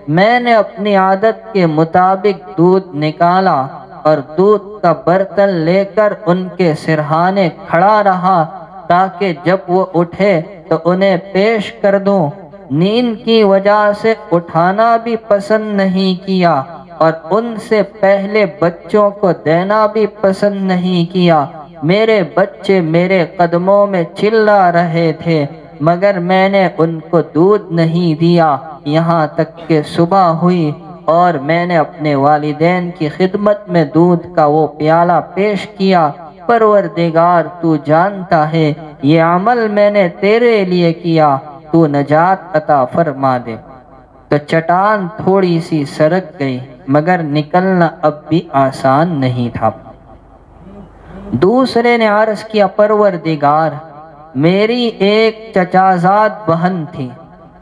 میں نے اپنی عادت کے مطابق دودھ نکالا اور دودھ کا برتن لے کر ان کے سرہانے کھڑا رہا تاکہ جب وہ اٹھے تو انہیں پیش کر دوں۔ نیند کی وجہ سے اٹھانا بھی پسند نہیں کیا اور ان سے پہلے بچوں کو دینا بھی پسند نہیں کیا۔ میرے بچے میرے قدموں میں چلا رہے تھے مگر میں نے ان کو دودھ نہیں دیا، یہاں تک کہ صبح ہوئی اور میں نے اپنے والدین کی خدمت میں دودھ کا وہ پیالہ پیش کیا۔ پروردگار تو جانتا ہے یہ عمل میں نے تیرے لیے کیا، تو نجات عطا فرما دے۔ تو چٹان تھوڑی سی سرک گئی مگر نکلنا اب بھی آسان نہیں تھا۔ دوسرے نے عرض کیا، پروردگار میری ایک چچازاد بہن تھی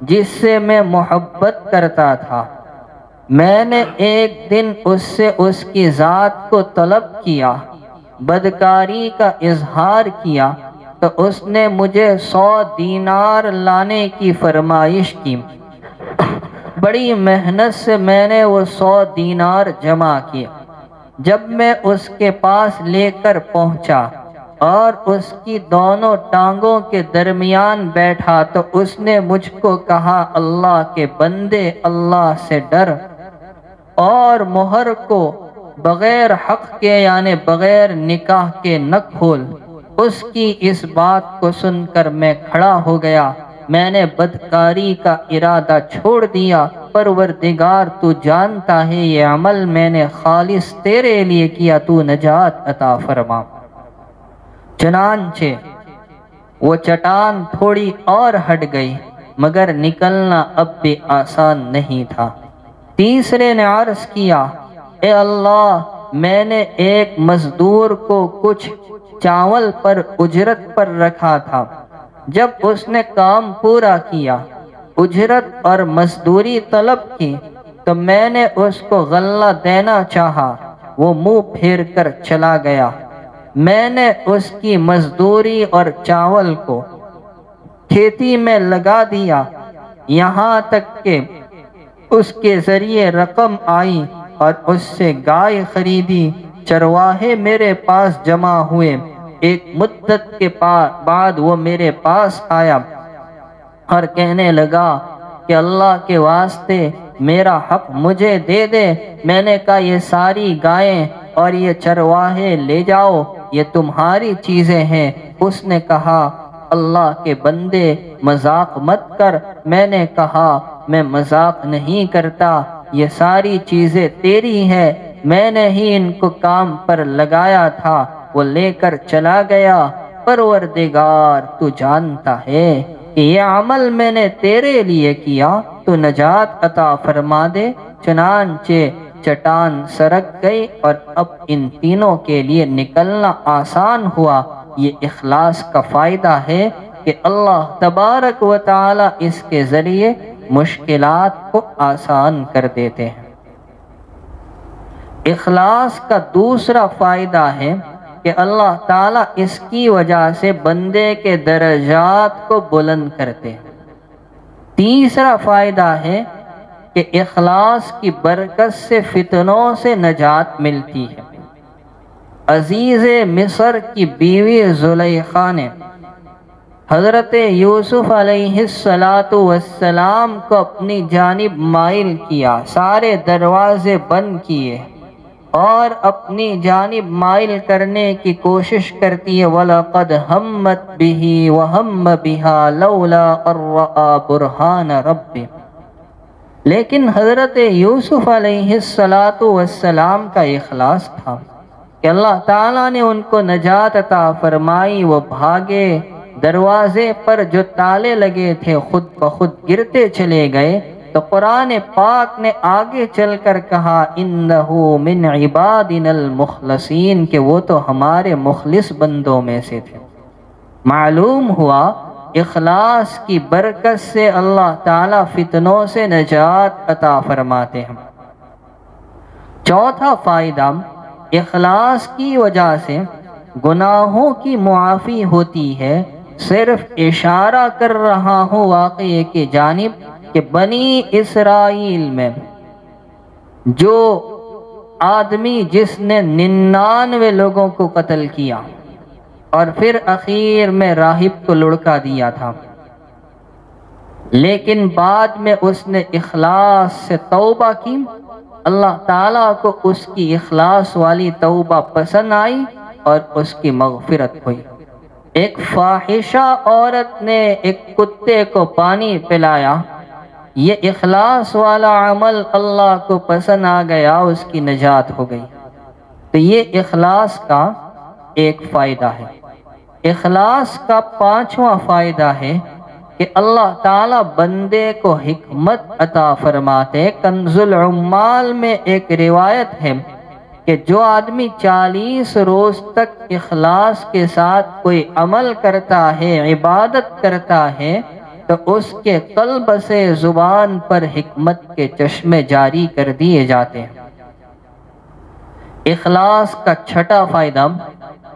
جس سے میں محبت کرتا تھا، میں نے ایک دن اس سے اس کی ذات کو طلب کیا، بدکاری کا اظہار کیا تو اس نے مجھے 100 دینار لانے کی فرمائش کی۔ بڑی محنت سے میں نے وہ 100 دینار جمع کیے۔ جب میں اس کے پاس لے کر پہنچا اور اس کی دونوں ٹانگوں کے درمیان بیٹھا تو اس نے مجھ کو کہا، اللہ کے بندے اللہ سے ڈر اور مہر کو بغیر حق کے یعنی بغیر نکاح کے نہ کھول۔ اس کی اس بات کو سن کر میں کھڑا ہو گیا، میں نے بدکاری کا ارادہ چھوڑ دیا۔ پروردگار تو جانتا ہے یہ عمل میں نے خالص تیرے لیے کیا، تو نجات عطا فرما۔ چنانچہ وہ چٹان تھوڑی اور ہٹ گئی مگر نکلنا اب بھی آسان نہیں تھا۔ تیسرے نے عرض کیا، اے اللہ میں نے ایک مزدور کو کچھ چاول پر اجرت پر رکھا تھا، جب اس نے کام پورا کیا، اجرت اور مزدوری طلب کی تو میں نے اس کو غلہ دینا چاہا، وہ منہ پھیر کر چلا گیا۔ میں نے اس کی مزدوری اور چاول کو کھیتی میں لگا دیا، یہاں تک کہ اس کے ذریعے رقم آئی اور اس سے گائے خریدی۔ چرواہے میرے پاس جمع ہوئے، ایک مدت کے بعد وہ میرے پاس آیا اور کہنے لگا کہ اللہ کے واسطے میرا حق مجھے دے دے۔ میں نے کہا یہ ساری گائیں اور یہ چرواہے لے جاؤ، یہ تمہاری چیزیں ہیں۔ اس نے کہا، اللہ کے بندے مذاق مت کر۔ میں نے کہا میں مذاق نہیں کرتا، یہ ساری چیزیں تیری ہیں، میں نے ہی ان کو کام پر لگایا تھا۔ وہ لے کر چلا گیا۔ پروردگار تو جانتا ہے کہ یہ عمل میں نے تیرے لیے کیا، تو نجات عطا فرما دے۔ چنانچہ چٹان سرک گئی اور اب ان تینوں کے لیے نکلنا آسان ہوا۔ یہ اخلاص کا فائدہ ہے کہ اللہ تبارک و تعالی اس کے ذریعے مشکلات کو آسان کر دیتے ہیں۔ اخلاص کا دوسرا فائدہ ہے کہ اللہ تعالیٰ اس کی وجہ سے بندے کے درجات کو بلند کرتے ہیں۔ تیسرا فائدہ ہے کہ اخلاص کی برکت سے فتنوں سے نجات ملتی ہے۔ عزیز مصر کی بیوی زلیخا نے حضرت یوسف علیہ السلام کو اپنی جانب مائل کیا، سارے دروازے بند کیے، اور اپنی جانب مائل کرنے کی کوشش کرتی ہے۔ وَلَقَدْ هَمَّتْ بِهِ وَهَمَّ بِهَا لَوْلَا أَن رَّأَىٰ بُرْهَانَ رَبِّهِ، لیکن حضرت یوسف علیہ السلام کا اخلاص تھا کہ اللہ تعالیٰ نے ان کو نجات عطا فرمائی، وہ بھاگے، دروازے پر جو تالے لگے تھے خود بخود گرتے چلے گئے۔ تو قرآن پاک نے آگے چل کر کہا اِنَّهُ مِنْ عِبَادِنَا الْمُخْلَصِينَ، کہ وہ تو ہمارے مخلص بندوں میں سے تھے۔ معلوم ہوا اخلاص کی برکت سے اللہ تعالیٰ فتنوں سے نجات عطا فرماتے ہیں۔ چوتھا فائدہ، اخلاص کی وجہ سے گناہوں کی معافی ہوتی ہے۔ صرف اشارہ کر رہا ہوں واقعے کی جانب کہ بنی اسرائیل میں جو آدمی جس نے 99 لوگوں کو قتل کیا اور پھر اخیر میں راہب کو لڑکا دیا تھا، لیکن بعد میں اس نے اخلاص سے توبہ کی، اللہ تعالیٰ کو اس کی اخلاص والی توبہ پسند آئی اور اس کی مغفرت ہوئی۔ ایک فاحشہ عورت نے ایک کتے کو پانی پلایا، یہ اخلاص والا عمل اللہ کو پسند آ گیا، اس کی نجات ہو گئی۔ تو یہ اخلاص کا ایک فائدہ ہے۔ اخلاص کا پانچواں فائدہ ہے کہ اللہ تعالیٰ بندے کو حکمت عطا فرماتے۔ کنز العمال میں ایک روایت ہے کہ جو آدمی 40 روز تک اخلاص کے ساتھ کوئی عمل کرتا ہے، عبادت کرتا ہے، تو اس کے قلب سے زبان پر حکمت کے چشمے جاری کر دیے جاتے ہیں۔ اخلاص کا چھٹا فائدہ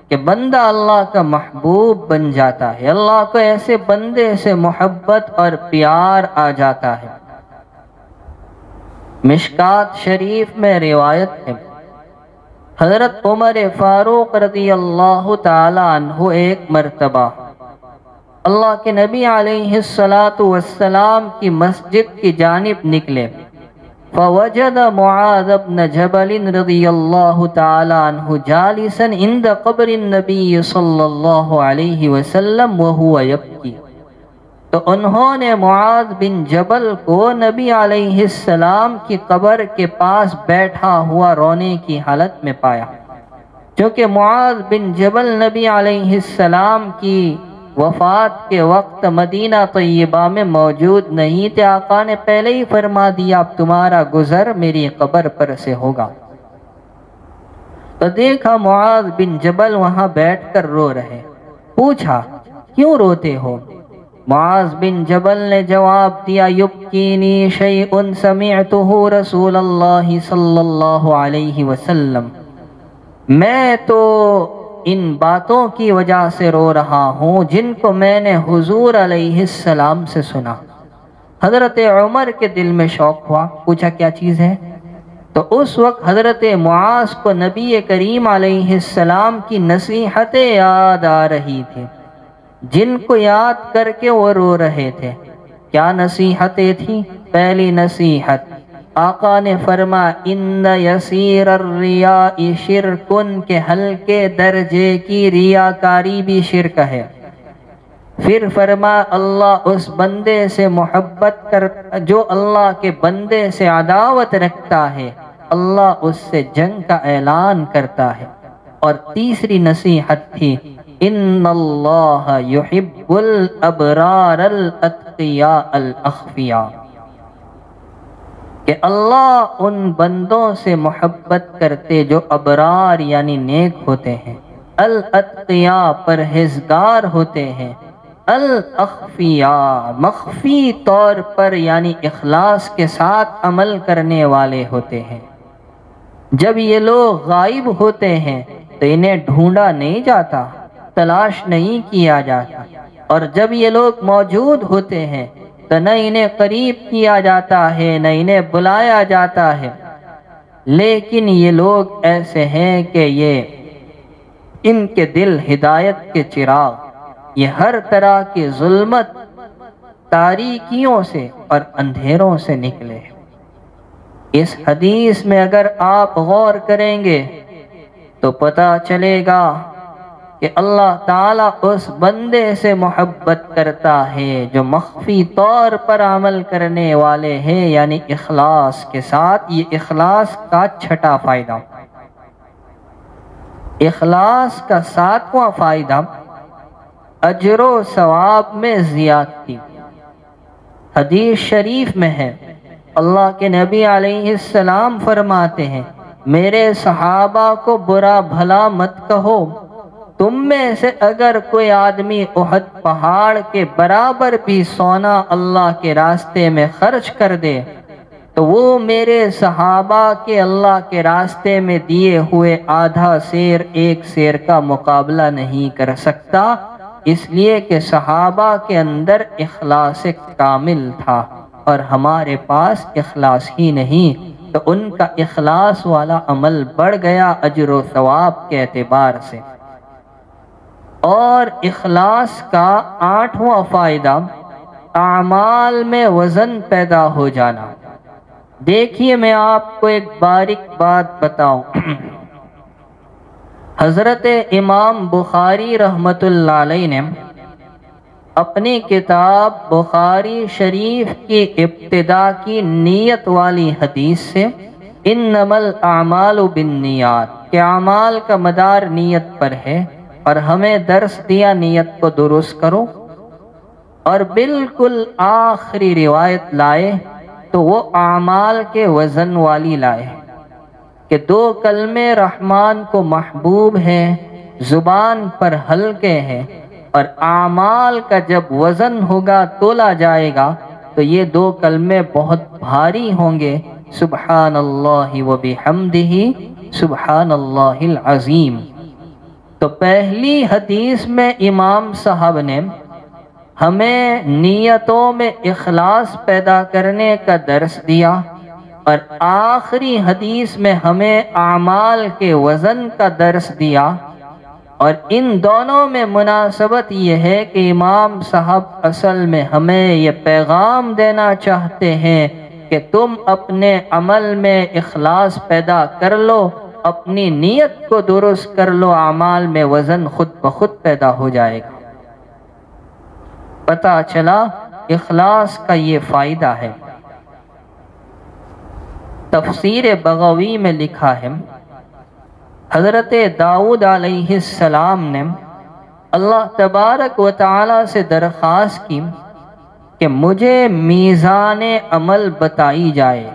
کہ بندہ اللہ کا محبوب بن جاتا ہے، اللہ کو ایسے بندے سے محبت اور پیار آ جاتا ہے۔ مشکات شریف میں روایت ہے، حضرت عمر فاروق رضی اللہ تعالی عنہ ایک مرتبہ اللہ کے نبی علیہ السلام کی مسجد کی جانب نکلے، فوجد معاذ بن جبل رضی اللہ تعالی عنہ جالسا عند قبر النبی صلی اللہ علیہ وسلم وهو یبکی، تو انہوں نے معاذ بن جبل کو نبی علیہ السلام کی قبر کے پاس بیٹھا ہوا رونے کی حالت میں پایا۔ چونکہ معاذ بن جبل نبی علیہ السلام کی وفات کے وقت مدینہ طیبہ میں موجود نہیں تھے، آقا نے پہلے ہی فرما دیا اب تمہارا گزر میری قبر پر سے ہوگا۔ تو دیکھا معاذ بن جبل وہاں بیٹھ کر رو رہے، پوچھا کیوں روتے ہو؟ معاذ بن جبل نے جواب دیا یبکینی شیء سمعتہ رسول اللہ صلی اللہ علیہ وسلم، میں تو ان باتوں کی وجہ سے رو رہا ہوں جن کو میں نے حضور علیہ السلام سے سنا۔ حضرت عمر کے دل میں شوق ہوا، پوچھا کیا چیز ہے؟ تو اس وقت حضرت معاذ کو نبی کریم علیہ السلام کی نصیحتیں یاد آ رہی تھی، جن کو یاد کر کے وہ رو رہے تھے۔ کیا نصیحتیں تھیں؟ پہلی نصیحت آقا نے فرمایا ان یسیر الریاء شرکن، کے ہلکے درجے کی ریاکاری بھی شرک ہے۔ پھر فرمایا اللہ اس بندے سے محبت کرتا جو اللہ کے بندے سے عداوت رکھتا ہے، اللہ اس سے جنگ کا اعلان کرتا ہے۔ اور تیسری نصیحت تھی ان اللہ یحب الابرار الاتقیاء الاخفیاء، کہ اللہ ان بندوں سے محبت کرتے جو ابرار یعنی نیک ہوتے ہیں، الاتقیاء پرہیزگار ہوتے ہیں، الاخفیاء مخفی طور پر یعنی اخلاص کے ساتھ عمل کرنے والے ہوتے ہیں۔ جب یہ لوگ غائب ہوتے ہیں تو انہیں ڈھونڈا نہیں جاتا، تلاش نہیں کیا جاتا، اور جب یہ لوگ موجود ہوتے ہیں تو نہ انہیں قریب کیا جاتا ہے نہ انہیں بلایا جاتا ہے۔ لیکن یہ لوگ ایسے ہیں کہ ان کے دل ہدایت کے چراغ، یہ ہر طرح کی ظلمت، تاریکیوں سے اور اندھیروں سے نکلے۔ اس حدیث میں اگر آپ غور کریں گے تو پتہ چلے گا کہ اللہ تعالیٰ اس بندے سے محبت کرتا ہے جو مخفی طور پر عمل کرنے والے ہیں، یعنی اخلاص کے ساتھ۔ یہ اخلاص کا چھٹا فائدہ، اخلاص کا ساتواں فائدہ، اجر و ثواب میں زیادتی۔ حدیث شریف میں ہے، اللہ کے نبی علیہ السلام فرماتے ہیں، میرے صحابہ کو برا بھلا مت کہو، تم میں سے اگر کوئی آدمی احد پہاڑ کے برابر بھی سونا اللہ کے راستے میں خرچ کر دے تو وہ میرے صحابہ کے اللہ کے راستے میں دیے ہوئے آدھا سیر ایک سیر کا مقابلہ نہیں کر سکتا، اس لیے کہ صحابہ کے اندر اخلاص کامل تھا اور ہمارے پاس اخلاص ہی نہیں، تو ان کا اخلاص والا عمل بڑھ گیا اجر و ثواب کے اعتبار سے۔ اور اخلاص کا آٹھواں فائدہ، اعمال میں وزن پیدا ہو جانا۔ دیکھیے میں آپ کو ایک باریک بات بتاؤں، حضرت امام بخاری رحمۃ اللہ علیہ نے اپنی کتاب بخاری شریف کی ابتدا کی نیت والی حدیث سے، انما الاعمال بالنیات، کہ اعمال کا مدار نیت پر ہے، اور ہمیں درس دیا نیت کو درست کرو، اور بالکل آخری روایت لائے تو وہ اعمال کے وزن والی لائے کہ دو کلمے رحمان کو محبوب ہیں، زبان پر ہلکے ہیں، اور اعمال کا جب وزن ہوگا، تولا جائے گا تو یہ دو کلمے بہت بھاری ہوں گے، سبحان اللہ و بحمدہ سبحان اللہ العظیم۔ تو پہلی حدیث میں امام صاحب نے ہمیں نیتوں میں اخلاص پیدا کرنے کا درس دیا، اور آخری حدیث میں ہمیں اعمال کے وزن کا درس دیا، اور ان دونوں میں مناسبت یہ ہے کہ امام صاحب اصل میں ہمیں یہ پیغام دینا چاہتے ہیں کہ تم اپنے عمل میں اخلاص پیدا کر لو، اپنی نیت کو درست کر لو، اعمال میں وزن خود بخود پیدا ہو جائے گا۔ پتہ چلا اخلاص کا یہ فائدہ ہے۔ تفسیر بغوی میں لکھا ہے، حضرت داؤد علیہ السلام نے اللہ تبارک و تعالی سے درخواست کی کہ مجھے میزان عمل بتائی جائے،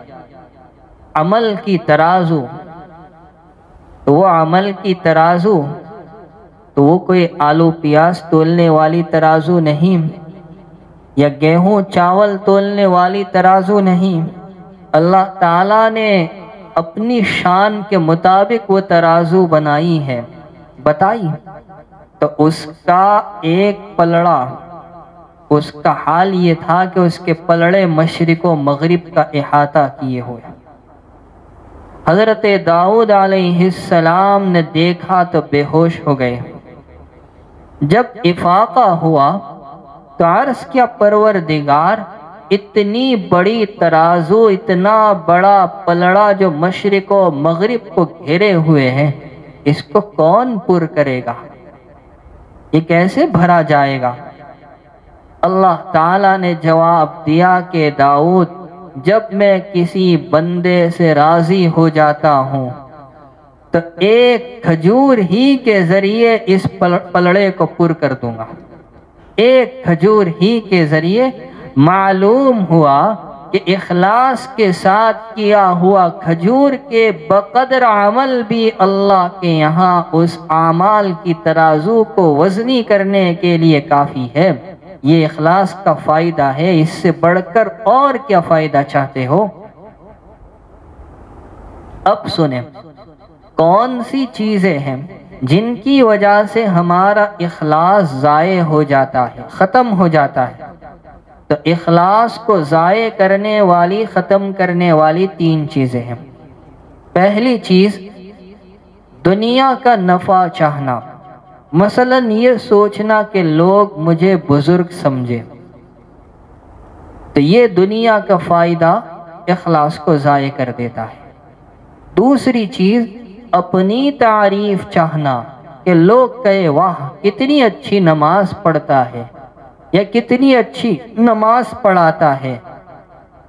عمل کی ترازو۔ تو وہ عمل کی ترازو تو وہ کوئی آلو پیاز تولنے والی ترازو نہیں، یا گیہوں چاول تولنے والی ترازو نہیں، اللہ تعالیٰ نے اپنی شان کے مطابق وہ ترازو بنائی ہے، بتائی۔ تو اس کا ایک پلڑا، اس کا حال یہ تھا کہ اس کے پلڑے مشرق و مغرب کا احاطہ کیے ہوئے۔ حضرت داؤد علیہ السلام نے دیکھا تو بے ہوش ہو گئے۔ جب افاقہ ہوا تو عرض کیا، پروردگار، اتنی بڑی ترازو، اتنا بڑا پلڑا جو مشرق و مغرب کو گھیرے ہوئے ہیں، اس کو کون پر کرے گا؟ یہ کیسے بھرا جائے گا؟ اللہ تعالیٰ نے جواب دیا کہ داؤد، جب میں کسی بندے سے راضی ہو جاتا ہوں تو ایک کھجور ہی کے ذریعے اس پلڑے کو پر کر دوں گا۔ ایک کھجور ہی کے ذریعے معلوم ہوا کہ اخلاص کے ساتھ کیا ہوا کھجور کے بقدر عمل بھی اللہ کے یہاں اس اعمال کی ترازو کو وزنی کرنے کے لیے کافی ہے۔ یہ اخلاص کا فائدہ ہے، اس سے بڑھ کر اور کیا فائدہ چاہتے ہو؟ اب سنیں، کون سی چیزیں ہیں جن کی وجہ سے ہمارا اخلاص ضائع ہو جاتا ہے، ختم ہو جاتا ہے؟ تو اخلاص کو ضائع کرنے والی، ختم کرنے والی تین چیزیں ہیں۔ پہلی چیز، دنیا کا نفع چاہنا، مثلا یہ سوچنا کہ لوگ مجھے بزرگ سمجھے، تو یہ دنیا کا فائدہ اخلاص کو ضائع کر دیتا ہے۔ دوسری چیز اپنی تعریف چاہنا کہ لوگ کہے واہ کتنی اچھی نماز پڑھتا ہے یا کتنی اچھی نماز پڑھاتا ہے،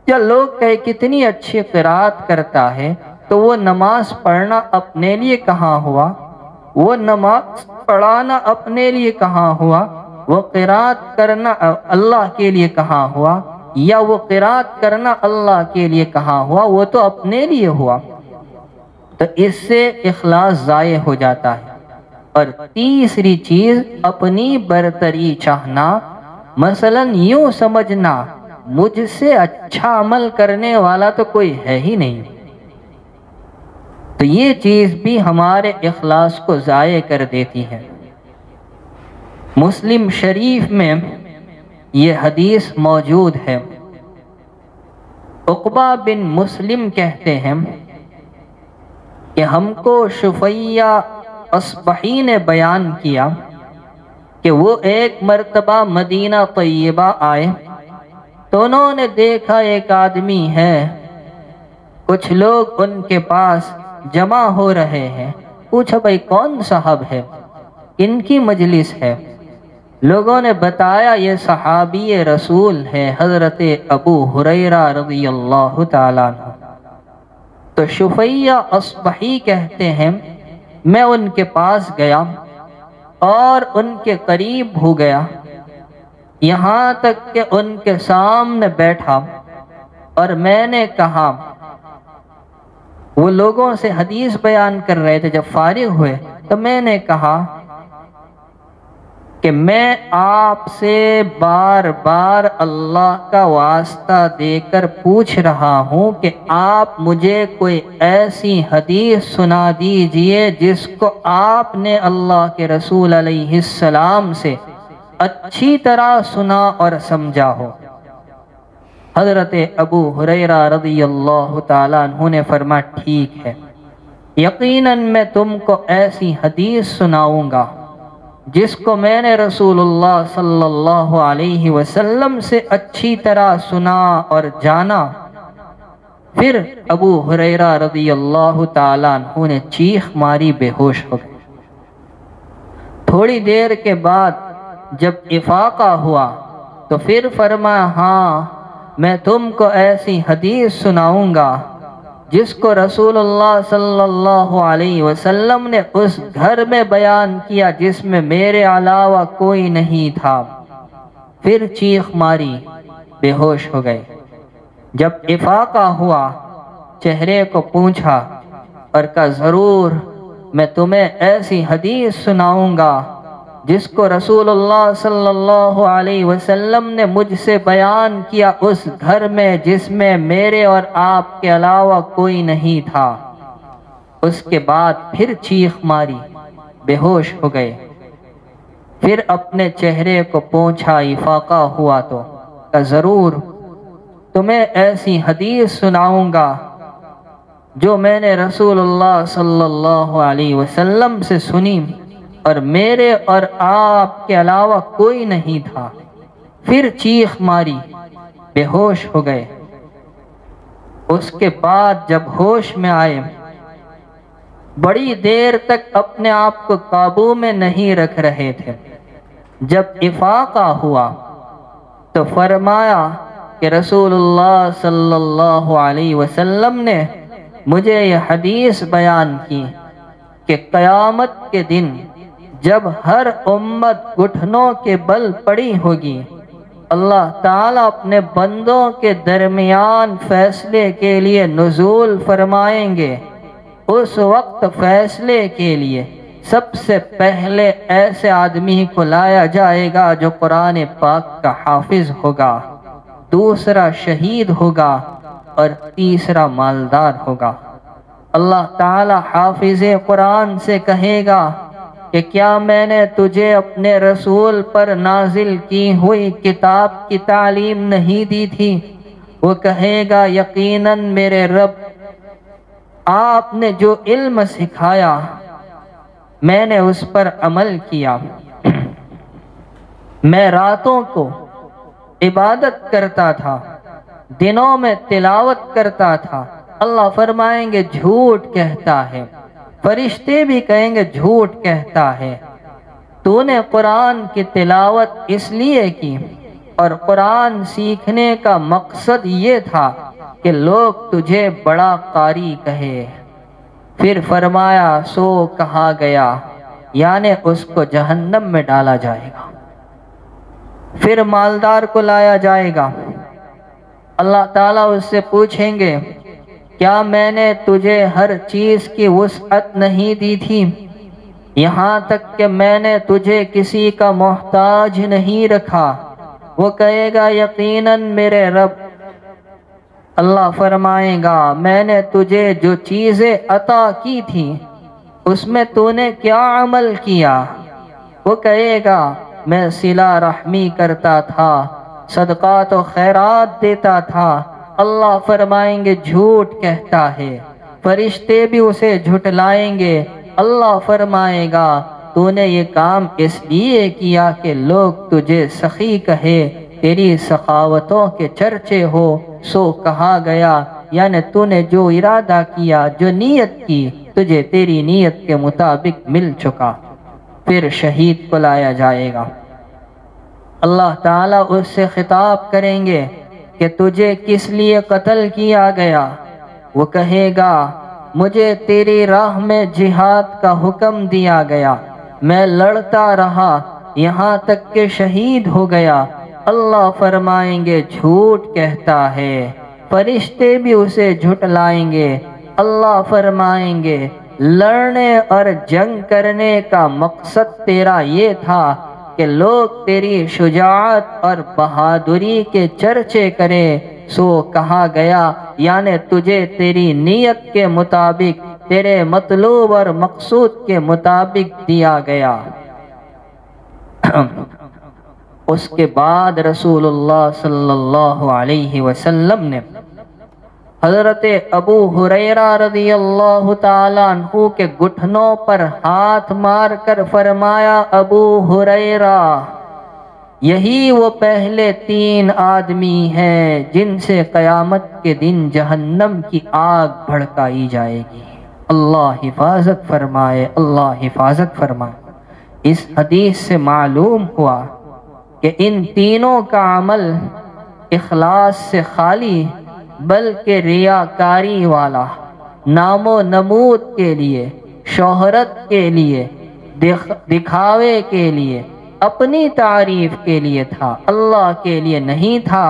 یا لوگ کہے کتنی اچھی قرات کرتا ہے، تو وہ نماز پڑھنا اپنے لیے کہاں ہوا، وہ نماز پڑھانا اپنے لیے کہاں ہوا، وہ قرات کرنا اللہ کے لیے کہاں ہوا، یا وہ قرات کرنا اللہ کے لیے کہاں ہوا، وہ تو اپنے لیے ہوا۔ تو اس سے اخلاص ضائع ہو جاتا ہے۔ اور تیسری چیز اپنی برتری چاہنا، مثلا یوں سمجھنا مجھ سے اچھا عمل کرنے والا تو کوئی ہے ہی نہیں، تو یہ چیز بھی ہمارے اخلاص کو ضائع کر دیتی ہے۔ مسلم شریف میں یہ حدیث موجود ہے، عقبہ بن مسلم کہتے ہیں کہ ہم کو شفیہ اصبحی نے بیان کیا کہ وہ ایک مرتبہ مدینہ طیبہ آئے تو انہوں نے دیکھا ایک آدمی ہے، کچھ لوگ ان کے پاس جمع ہو رہے ہیں، پوچھا بھائی کون صاحب ہے، ان کی مجلس ہے؟ لوگوں نے بتایا یہ صحابی رسول ہے حضرت ابو ہریرہ رضی اللہ تعالیٰ عنہ۔ تو شفیہ اصبحی کہتے ہیں میں ان کے پاس گیا اور ان کے قریب ہو گیا، یہاں تک کہ ان کے سامنے بیٹھا اور میں نے کہا، وہ لوگوں سے حدیث بیان کر رہے تھے، جب فارغ ہوئے تو میں نے کہا کہ میں آپ سے بار بار اللہ کا واسطہ دے کر پوچھ رہا ہوں کہ آپ مجھے کوئی ایسی حدیث سنا دیجئے جس کو آپ نے اللہ کے رسول علیہ السلام سے اچھی طرح سنا اور سمجھا ہو۔ حضرت ابو ہریرہ رضی اللہ تعالیٰ عنہ نے فرمایا ٹھیک ہے، یقیناً میں تم کو ایسی حدیث سناؤں گا جس کو میں نے رسول اللہ صلی اللہ علیہ وسلم سے اچھی طرح سنا اور جانا۔ پھر ابو ہریرہ رضی اللہ تعالیٰ عنہ نے چیخ ماری، بے ہوش ہو گئے۔ تھوڑی دیر کے بعد جب افاقہ ہوا تو پھر فرمایا ہاں میں تم کو ایسی حدیث سناؤں گا جس کو رسول اللہ صلی اللہ علیہ وسلم نے اس گھر میں بیان کیا جس میں میرے علاوہ کوئی نہیں تھا۔ پھر چیخ ماری، بے ہوش ہو گئے۔ جب افاقہ ہوا چہرے کو پوچھا اور کہا ضرور میں تمہیں ایسی حدیث سناؤں گا جس کو رسول اللہ صلی اللہ علیہ وسلم نے مجھ سے بیان کیا اس گھر میں جس میں میرے اور آپ کے علاوہ کوئی نہیں تھا۔ اس کے بعد پھر چیخ ماری، بے ہوش ہو گئے۔ پھر اپنے چہرے کو پوچھا، افاقہ ہوا تو کہا ضرور تمہیں ایسی حدیث سناؤں گا جو میں نے رسول اللہ صلی اللہ علیہ وسلم سے سنی اور میرے اور آپ کے علاوہ کوئی نہیں تھا۔ پھر چیخ ماری، بے ہوش ہو گئے۔ اس کے بعد جب ہوش میں آئے بڑی دیر تک اپنے آپ کو قابو میں نہیں رکھ رہے تھے۔ جب افاقہ ہوا تو فرمایا کہ رسول اللہ صلی اللہ علیہ وسلم نے مجھے یہ حدیث بیان کی کہ قیامت کے دن جب ہر امت گھٹنوں کے بل پڑی ہوگی، اللہ تعالیٰ اپنے بندوں کے درمیان فیصلے کے لیے نزول فرمائیں گے۔ اس وقت فیصلے کے لیے سب سے پہلے ایسے آدمی کو لایا جائے گا جو قرآن پاک کا حافظ ہوگا، دوسرا شہید ہوگا اور تیسرا مالدار ہوگا۔ اللہ تعالیٰ حافظ قرآن سے کہے گا کہ کیا میں نے تجھے اپنے رسول پر نازل کی ہوئی کتاب کی تعلیم نہیں دی تھی؟ وہ کہے گا یقیناً میرے رب، آپ نے جو علم سکھایا میں نے اس پر عمل کیا۔ میں راتوں کو عبادت کرتا تھا دنوں میں تلاوت کرتا تھا، اللہ فرمائیں گے جھوٹ کہتا ہے، فرشتے بھی کہیں گے جھوٹ کہتا ہے۔ تو نے قرآن کی تلاوت اس لیے کی اور قرآن سیکھنے کا مقصد یہ تھا کہ لوگ تجھے بڑا قاری کہے۔ پھر فرمایا سو کہا گیا، یعنی اس کو جہنم میں ڈالا جائے گا۔ پھر مالدار کو لایا جائے گا، اللہ تعالیٰ اس سے پوچھیں گے کیا میں نے تجھے ہر چیز کی وسعت نہیں دی تھی؟ یہاں تک کہ میں نے تجھے کسی کا محتاج نہیں رکھا؟ وہ کہے گا یقیناً میرے رب۔ اللہ فرمائے گا میں نے تجھے جو چیزیں عطا کی تھی اس میں تو نے کیا عمل کیا؟ وہ کہے گا میں صلہ رحمی کرتا تھا، صدقات و خیرات دیتا تھا۔ اللہ فرمائیں گے جھوٹ کہتا ہے، فرشتے بھی اسے جھٹلائیں گے۔ اللہ فرمائے گا تو نے یہ کام اس لیے کیا کہ لوگ تجھے سخی کہے، تیری سخاوتوں کے چرچے ہو، سو کہا گیا، یعنی تو نے جو ارادہ کیا، جو نیت کی، تجھے تیری نیت کے مطابق مل چکا۔ پھر شہید کو لایا جائے گا، اللہ تعالیٰ اس سے خطاب کریں گے کہ تجھے کس لیے قتل کیا گیا؟ وہ کہے گا مجھے تیری راہ میں جہاد کا حکم دیا گیا، میں لڑتا رہا یہاں تک کہ شہید ہو گیا۔ اللہ فرمائیں گے جھوٹ کہتا ہے، فرشتے بھی اسے جھٹلائیں گے۔ اللہ فرمائیں گے لڑنے اور جنگ کرنے کا مقصد تیرا یہ تھا کہ لوگ تیری شجاعت اور بہادری کے چرچے کریں، سو کہا گیا، یعنی تجھے تیری نیت کے مطابق، تیرے مطلوب اور مقصود کے مطابق دیا گیا۔ اس کے بعد رسول اللہ صلی اللہ علیہ وسلم نے حضرت ابو ہریرہ رضی اللہ تعالیٰ عنہ کے گھٹنوں پر ہاتھ مار کر فرمایا ابو ہریرہ یہی وہ پہلے 3 آدمی ہیں جن سے قیامت کے دن جہنم کی آگ بھڑکائی جائے گی۔ اللہ حفاظت فرمائے، اللہ حفاظت فرمائے۔ اس حدیث سے معلوم ہوا کہ ان تینوں کا عمل اخلاص سے خالی بلکہ ریاکاری والا، نام و نمود کے لیے، شہرت کے لیے، دکھاوے کے لیے، اپنی تعریف کے لیے تھا، اللہ کے لیے نہیں تھا۔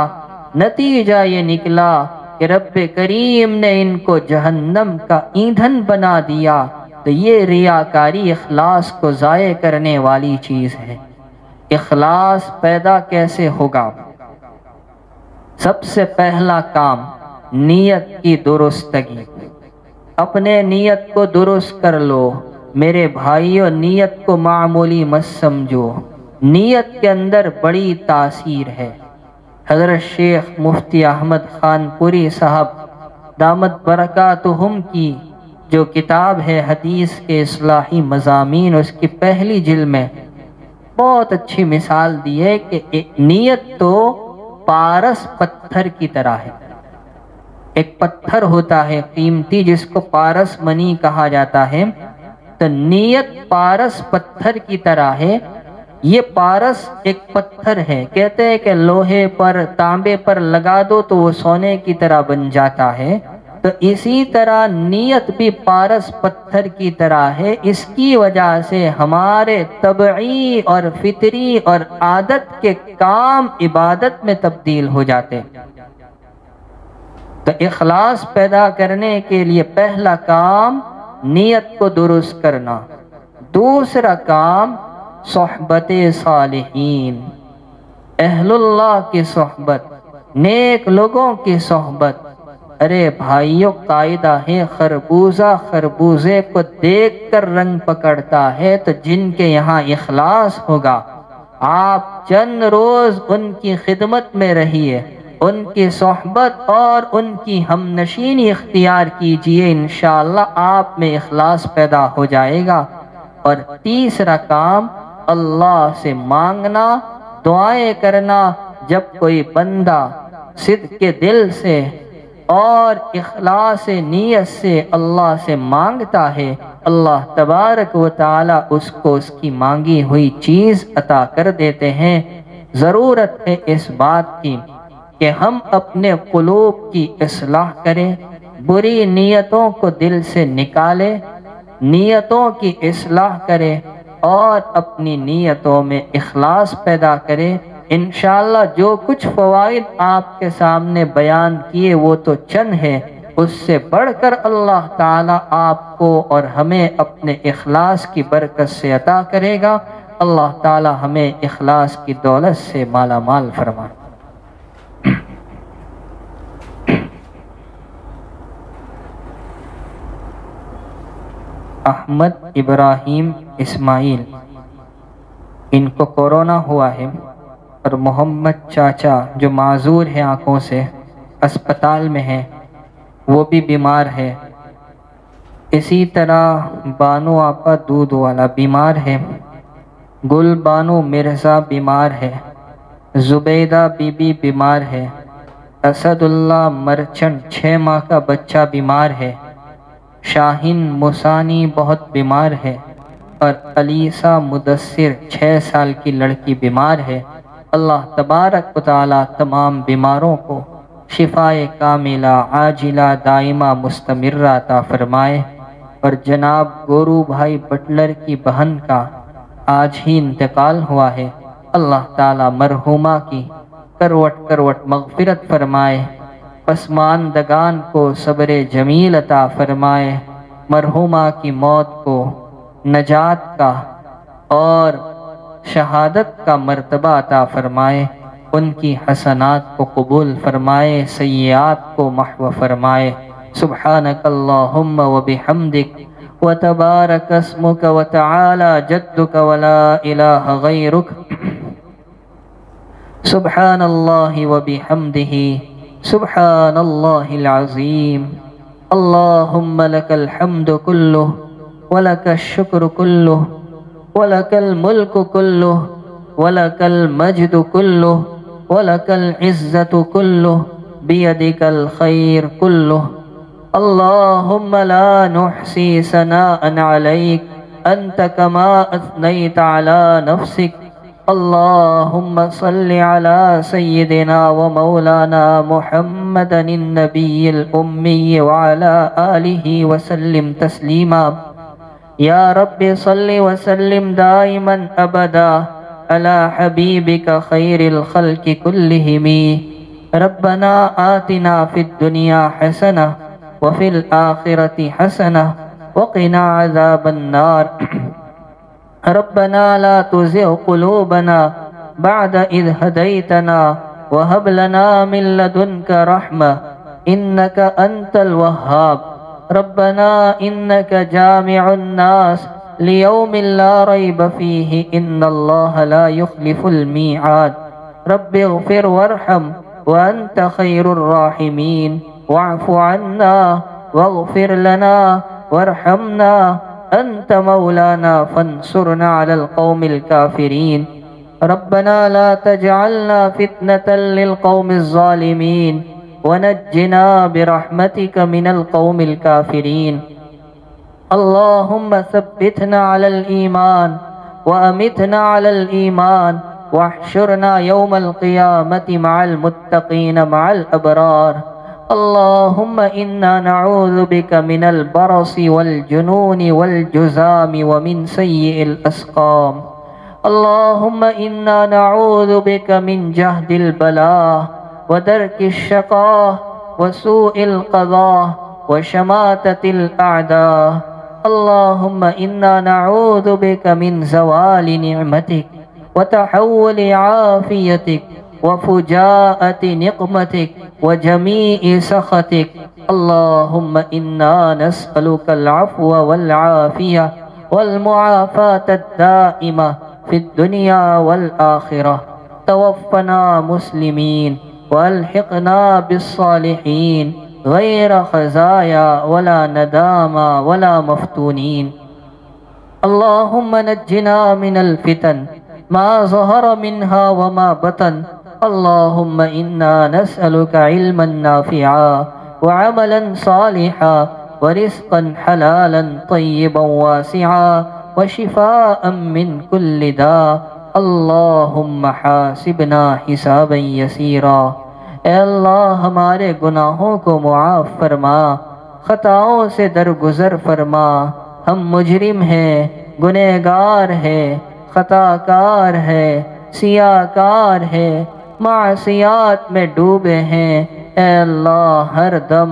نتیجہ یہ نکلا کہ رب کریم نے ان کو جہنم کا ایندھن بنا دیا۔ تو یہ ریاکاری اخلاص کو ضائع کرنے والی چیز ہے۔ اخلاص پیدا کیسے ہوگا؟ سب سے پہلا کام نیت کی درستگی۔ اپنے نیت کو درست کر لو میرے بھائیو، نیت کو معمولی مت سمجھو، نیت کے اندر بڑی تاثیر ہے۔ حضرت شیخ مفتی احمد خان پوری صاحب دامت برکاتہم کی جو کتاب ہے حدیث کے اصلاحی مضامین، اس کی پہلی جلد میں بہت اچھی مثال دی ہے کہ نیت تو پارس پتھر کی طرح ہے۔ ایک پتھر ہوتا ہے قیمتی جس کو پارس منی کہا جاتا ہے، تو نیت پارس پتھر کی طرح ہے۔ یہ پارس ایک پتھر ہے، کہتے ہیں کہ لوہے پر، تانبے پر لگا دو تو وہ سونے کی طرح بن جاتا ہے۔ تو اسی طرح نیت بھی پارس پتھر کی طرح ہے، اس کی وجہ سے ہمارے طبعی اور فطری اور عادت کے کام عبادت میں تبدیل ہو جاتے۔ تو اخلاص پیدا کرنے کے لیے پہلا کام نیت کو درست کرنا، دوسرا کام صحبت صالحین، اہل اللہ کی صحبت، نیک لوگوں کی صحبت۔ ارے بھائیو قاعدہ ہے خربوزہ خربوزے کو دیکھ کر رنگ پکڑتا ہے، تو جن کے یہاں اخلاص ہوگا آپ چند روز ان کی خدمت میں رہیے، ان کی صحبت اور ان کی ہم نشینی اختیار کیجئے، انشاءاللہ آپ میں اخلاص پیدا ہو جائے گا۔ اور تیسرا کام اللہ سے مانگنا، دعائیں کرنا۔ جب کوئی بندہ صدق کے دل سے اور اخلاص نیت سے اللہ سے مانگتا ہے، اللہ تبارک و تعالی اس کو اس کی مانگی ہوئی چیز عطا کر دیتے ہیں۔ ضرورت ہے اس بات کی کہ ہم اپنے قلوب کی اصلاح کریں، بری نیتوں کو دل سے نکالیں، نیتوں کی اصلاح کریں اور اپنی نیتوں میں اخلاص پیدا کریں۔ انشاءاللہ جو کچھ فوائد آپ کے سامنے بیان کیے وہ تو چند ہے، اس سے بڑھ کر اللہ تعالیٰ آپ کو اور ہمیں اپنے اخلاص کی برکت سے عطا کرے گا۔ اللہ تعالیٰ ہمیں اخلاص کی دولت سے مالا مال فرمائے۔ احمد ابراہیم اسماعیل، ان کو کورونا ہوا ہے، اور محمد چاچا جو معذور ہیں آنکھوں سے اسپتال میں ہیں، وہ بھی بیمار ہے۔ اسی طرح بانو آپا دودھ والا بیمار ہے، گل بانو مرزا بیمار ہے، زبیدہ بی بی بیمار ہے، اسد اللہ مرچنٹ 6 ماہ کا بچہ بیمار ہے، شاہین مسانی بہت بیمار ہے، اور علیسہ مدثر 6 سال کی لڑکی بیمار ہے۔ اللہ تبارک و تعالی تمام بیماروں کو شفائے کاملہ عاجلہ دائمہ مستمرہ عطا فرمائے۔ اور جناب گورو بھائی بٹلر کی بہن کا آج ہی انتقال ہوا ہے، اللہ تعالی مرحومہ کی کروٹ کروٹ مغفرت فرمائے، پسماندگان کو صبر جمیل عطا فرمائے، مرحومہ کی موت کو نجات کا اور شہادت کا مرتبہ عطا فرمائے، ان کی حسنات کو قبول فرمائے، سیئات کو محو فرمائے۔ سبحانک اللہم و بحمدک و تبارک اسمک و تعالی جدک و لا الہ غیرک، سبحان اللہ و بحمدہ، سبحان اللہ العظیم۔ اللہم لک الحمد کلہ ولک الشکر کلہ ولک الملک کلہ ولک المجد کلہ ولک العزت کلہ بیدک الخیر کلہ۔ اللہم لا نحصی ثناء علیک انت کما اثنیت علی نفسک۔ اللہم صل علی سیدنا و مولانا محمد النبی الامی وعلی آلہ وسلم تسلیما۔ یا رب صل وسلم دائما ابدا علی حبیبک خیر الخلق کلہم۔ ربنا آتنا فی الدنیا حسنہ وفی الآخرۃ حسنہ وقنا عذاب النار۔ ربنا لا تزغ قلوبنا بعد إذ هديتنا وهب لنا من لدنك رحمة إنك أنت الوهاب۔ ربنا إنك جامع الناس ليوم لا ريب فيه إن الله لا يخلف الميعاد۔ رب اغفر وارحم وأنت خير الراحمين، واعف عنا واغفر لنا وارحمنا، أنت مولانا فانصرنا على القوم الكافرين۔ ربنا لا تجعلنا فتنة للقوم الظالمين ونجنا برحمتك من القوم الكافرين۔ اللهم ثبتنا على الإيمان وأمتنا على الإيمان واحشرنا يوم القيامة مع المتقين مع الأبرار۔ اللهم إنا نعوذ بك من البرص والجنون والجذام ومن سيء الأسقام۔ اللهم إنا نعوذ بك من جهد البلاء ودرك الشقاء وسوء القضاء وشماتة الأعداء۔ اللهم إنا نعوذ بك من زوال نعمتك وتحول عافيتك وفجاءة نقمتك وجميع سخطك۔ اللهم إنا نسألك العفو والعافية والمعافاة الدائمة في الدنيا والآخرة۔ توفنا مسلمين والحقنا بالصالحين غير خزايا ولا ندامى ولا مفتونين۔ اللهم نجنا من الفتن ما ظهر منها وما بطن۔ اللهم إنا نسألك علما نافعا وعملا صالحا ورزقا حلالا طيبا واسعا وشفاء من كل داء اللهم حاسبنا حسابا یسیرا۔ اے اللہ ہمارے گناہوں کو معاف فرما، خطاؤں سے درگزر فرما۔ ہم مجرم ہیں، گنہگار ہیں، خطا کار ہیں، سیاہ کار ہیں، معصیات میں ڈوبے ہیں۔ اے اللہ ہر دم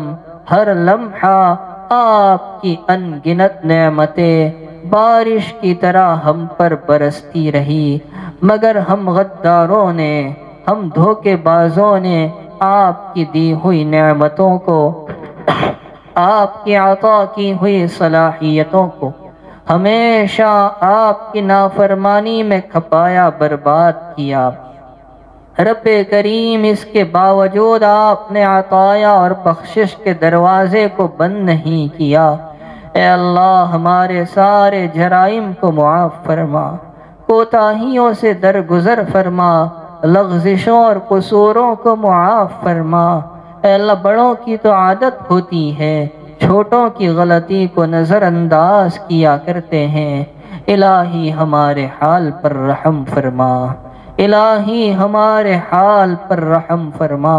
ہر لمحہ آپ کی ان گنت نعمتیں بارش کی طرح ہم پر برستی رہی، مگر ہم غداروں نے، ہم دھوکے بازوں نے آپ کی دی ہوئی نعمتوں کو، آپ کی عطا کی ہوئی صلاحیتوں کو ہمیشہ آپ کی نافرمانی میں کھپایا، برباد کیا۔ رب کریم اس کے باوجود آپ نے عطایا اور بخشش کے دروازے کو بند نہیں کیا۔ اے اللہ ہمارے سارے جرائم کو معاف فرما، کوتاہیوں سے درگزر فرما، لغزشوں اور قصوروں کو معاف فرما۔ اے اللہ بڑوں کی تو عادت ہوتی ہے، چھوٹوں کی غلطی کو نظر انداز کیا کرتے ہیں۔ الہی ہمارے حال پر رحم فرما، الہی ہمارے حال پر رحم فرما۔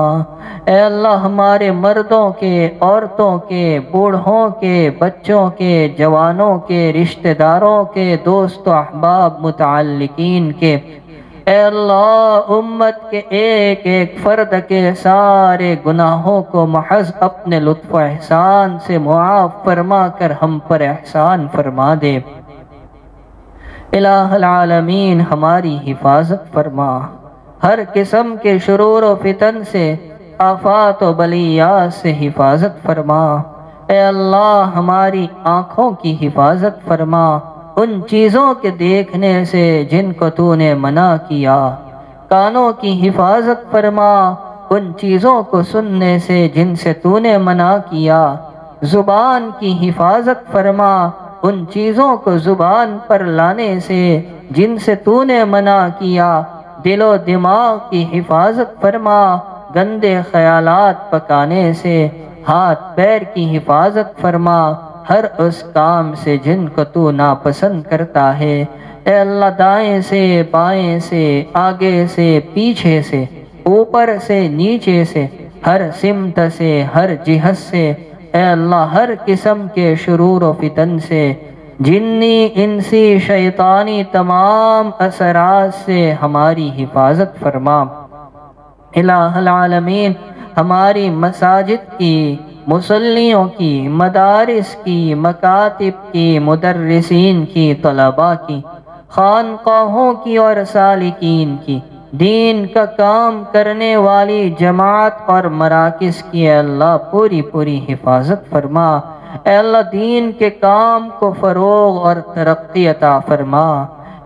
اے اللہ ہمارے مردوں کے، عورتوں کے، بوڑھوں کے، بچوں کے، جوانوں کے، رشتہ داروں کے، دوست و احباب متعلقین کے، اے اللہ امت کے ایک ایک فرد کے سارے گناہوں کو محض اپنے لطف و احسان سے معاف فرما کر ہم پر احسان فرما دے۔ الہ العالمین ہماری حفاظت فرما، ہر قسم کے شرور و فتن سے، آفات و بلیات سے حفاظت فرما۔ اے اللہ ہماری آنکھوں کی حفاظت فرما، ان چیزوں کے دیکھنے سے جن کو تو نے منع کیا، کانوں کی حفاظت فرما، ان چیزوں کو سننے سے جن سے تو نے منع کیا، زبان کی حفاظت فرما، ان چیزوں کو زبان پر لانے سے جن سے تو نے منع کیا، دل و دماغ کی حفاظت فرما، گندے خیالات پکانے سے، ہاتھ پیر کی حفاظت فرما، ہر اس کام سے جن کو تو ناپسند کرتا ہے۔ اے اللہ دائیں سے، بائیں سے، آگے سے، پیچھے سے، اوپر سے، نیچے سے، ہر سمت سے، ہر جہت سے، اے اللہ ہر قسم کے شرور و فتن سے، جنی انسی شیطانی تمام اثرات سے ہماری حفاظت فرما۔ الہ العالمین ہماری مساجد کی، مصلیوں کی، مدارس کی، مکاتب کی، مدرسین کی، طلباء کی، خانقاہوں کی اور سالکین کی، دین کا کام کرنے والی جماعت اور مراکز کی اے اللہ پوری حفاظت فرما۔ اے اللہ دین کے کام کو فروغ اور ترقی عطا فرما۔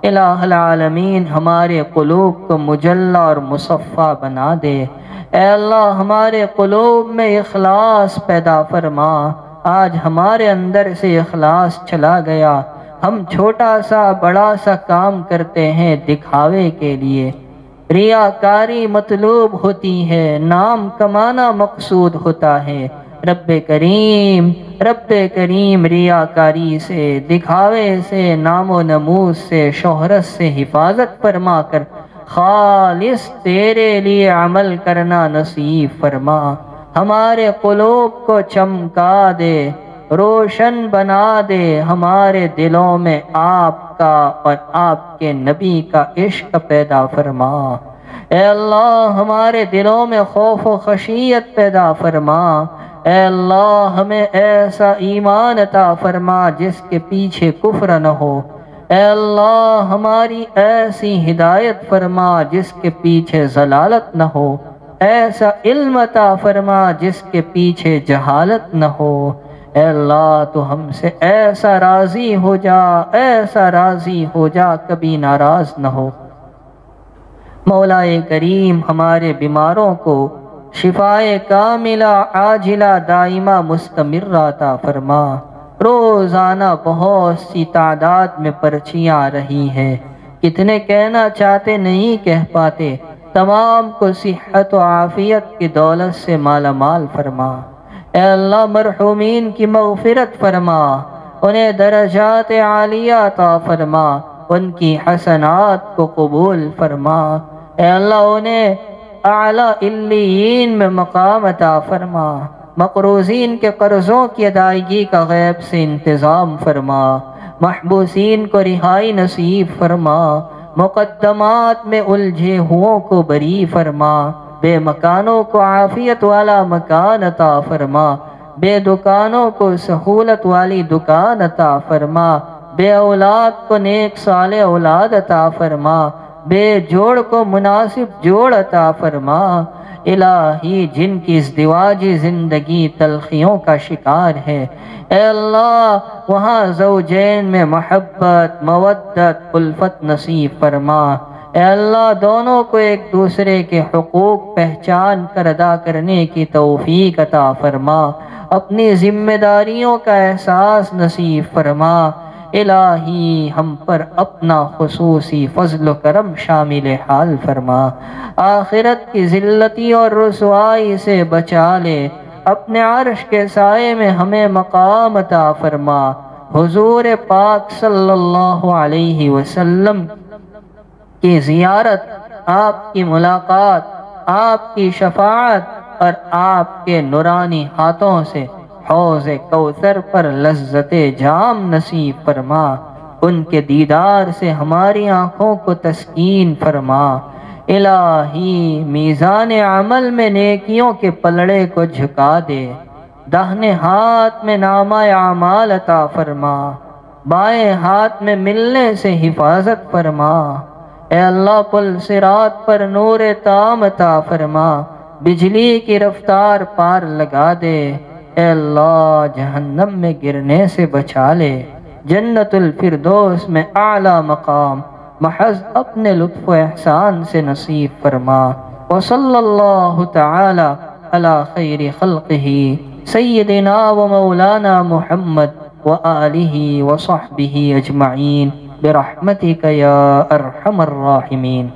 الہ العالمین ہمارے قلوب کو مجلہ اور مصفہ بنا دے۔ اے اللہ ہمارے قلوب میں اخلاص پیدا فرما۔ آج ہمارے اندر سے اخلاص چلا گیا، ہم چھوٹا سا بڑا سا کام کرتے ہیں دکھاوے کے لیے، ریاکاری مطلوب ہوتی ہے، نام کمانا مقصود ہوتا ہے۔ رب کریم ریاکاری سے، دکھاوے سے، نام و نمود سے، شہرت سے حفاظت فرما کر خالص تیرے لیے عمل کرنا نصیب فرما۔ ہمارے قلوب کو چمکا دے، روشن بنا دے، ہمارے دلوں میں آپ کا اور آپ کے نبی کا عشق پیدا فرما۔ اے اللہ ہمارے دلوں میں خوف و خشیت پیدا فرما۔ اے اللہ ہمیں ایسا ایمان عطا فرما جس کے پیچھے کفر نہ ہو۔ اے اللہ ہماری ایسی ہدایت فرما جس کے پیچھے ضلالت نہ ہو۔ ایسا علم عطا فرما جس کے پیچھے جہالت نہ ہو۔ اے اللہ تو ہم سے ایسا راضی ہو جا، ایسا راضی ہو جا، کبھی ناراض نہ ہو۔ مولا کریم ہمارے بیماروں کو شفائے کاملہ عاجلہ دائمہ مستمر عطا فرما۔ روزانہ بہت سی تعداد میں پرچیاں آ رہی ہے، کتنے کہنا چاہتے نہیں کہہ پاتے، تمام کو صحت و عافیت کی دولت سے مالا مال فرما۔ اے اللہ مرحومین کی مغفرت فرما، انہیں درجات عالیہ عطا فرما، ان کی حسنات کو قبول فرما۔ اے اللہ انہیں اعلیٰ علیین میں مقام عطا فرما، مقروضین کے قرضوں کی ادائیگی کا غیب سے انتظام فرما، محبوسین کو رہائی نصیب فرما، مقدمات میں الجھے ہوں کو بری فرما، بے مکانوں کو عافیت والا مکان عطا فرما، بے دکانوں کو سہولت والی دکان عطا فرما، بے اولاد کو نیک صالح اولاد عطا فرما، بے جوڑ کو مناسب جوڑ عطا فرما۔ الہی جن کی ازدواجی زندگی تلخیوں کا شکار ہے، اے اللہ وہاں زوجین میں محبت، مودت، الفت نصیب فرما۔ اے اللہ دونوں کو ایک دوسرے کے حقوق پہچان کر ادا کرنے کی توفیق عطا فرما، اپنی ذمہ داریوں کا احساس نصیب فرما۔ الہی ہم پر اپنا خصوصی فضل و کرم شامل حال فرما، آخرت کی ذلتی اور رسوائی سے بچا لے، اپنے عرش کے سائے میں ہمیں مقام عطا فرما۔ حضور پاک صلی اللہ علیہ وسلم کی زیارت، آپ کی ملاقات، آپ کی شفاعت اور آپ کے نورانی ہاتھوں سے حوض کوثر پر لذت جام نصیب فرما، ان کے دیدار سے ہماری آنکھوں کو تسکین فرما۔ الہی میزان عمل میں نیکیوں کے پلڑے کو جھکا دے، داہنے ہاتھ میں نامہ اعمال عطا فرما، بائیں ہاتھ میں ملنے سے حفاظت فرما۔ اے اللہ پل صراط پر نور تام عطا فرما، بجلی کی رفتار پار لگا دے۔ اے اللہ جہنم میں گرنے سے بچا لے، جنت الفردوس میں اعلیٰ مقام محض اپنے لطف و احسان سے نصیب فرما۔ وصلی اللہ تعالی علی خیر خلقہ سیدنا و مولانا محمد وآلہ وصحبہ اجمعین برحمتک یا ارحم الراحمین۔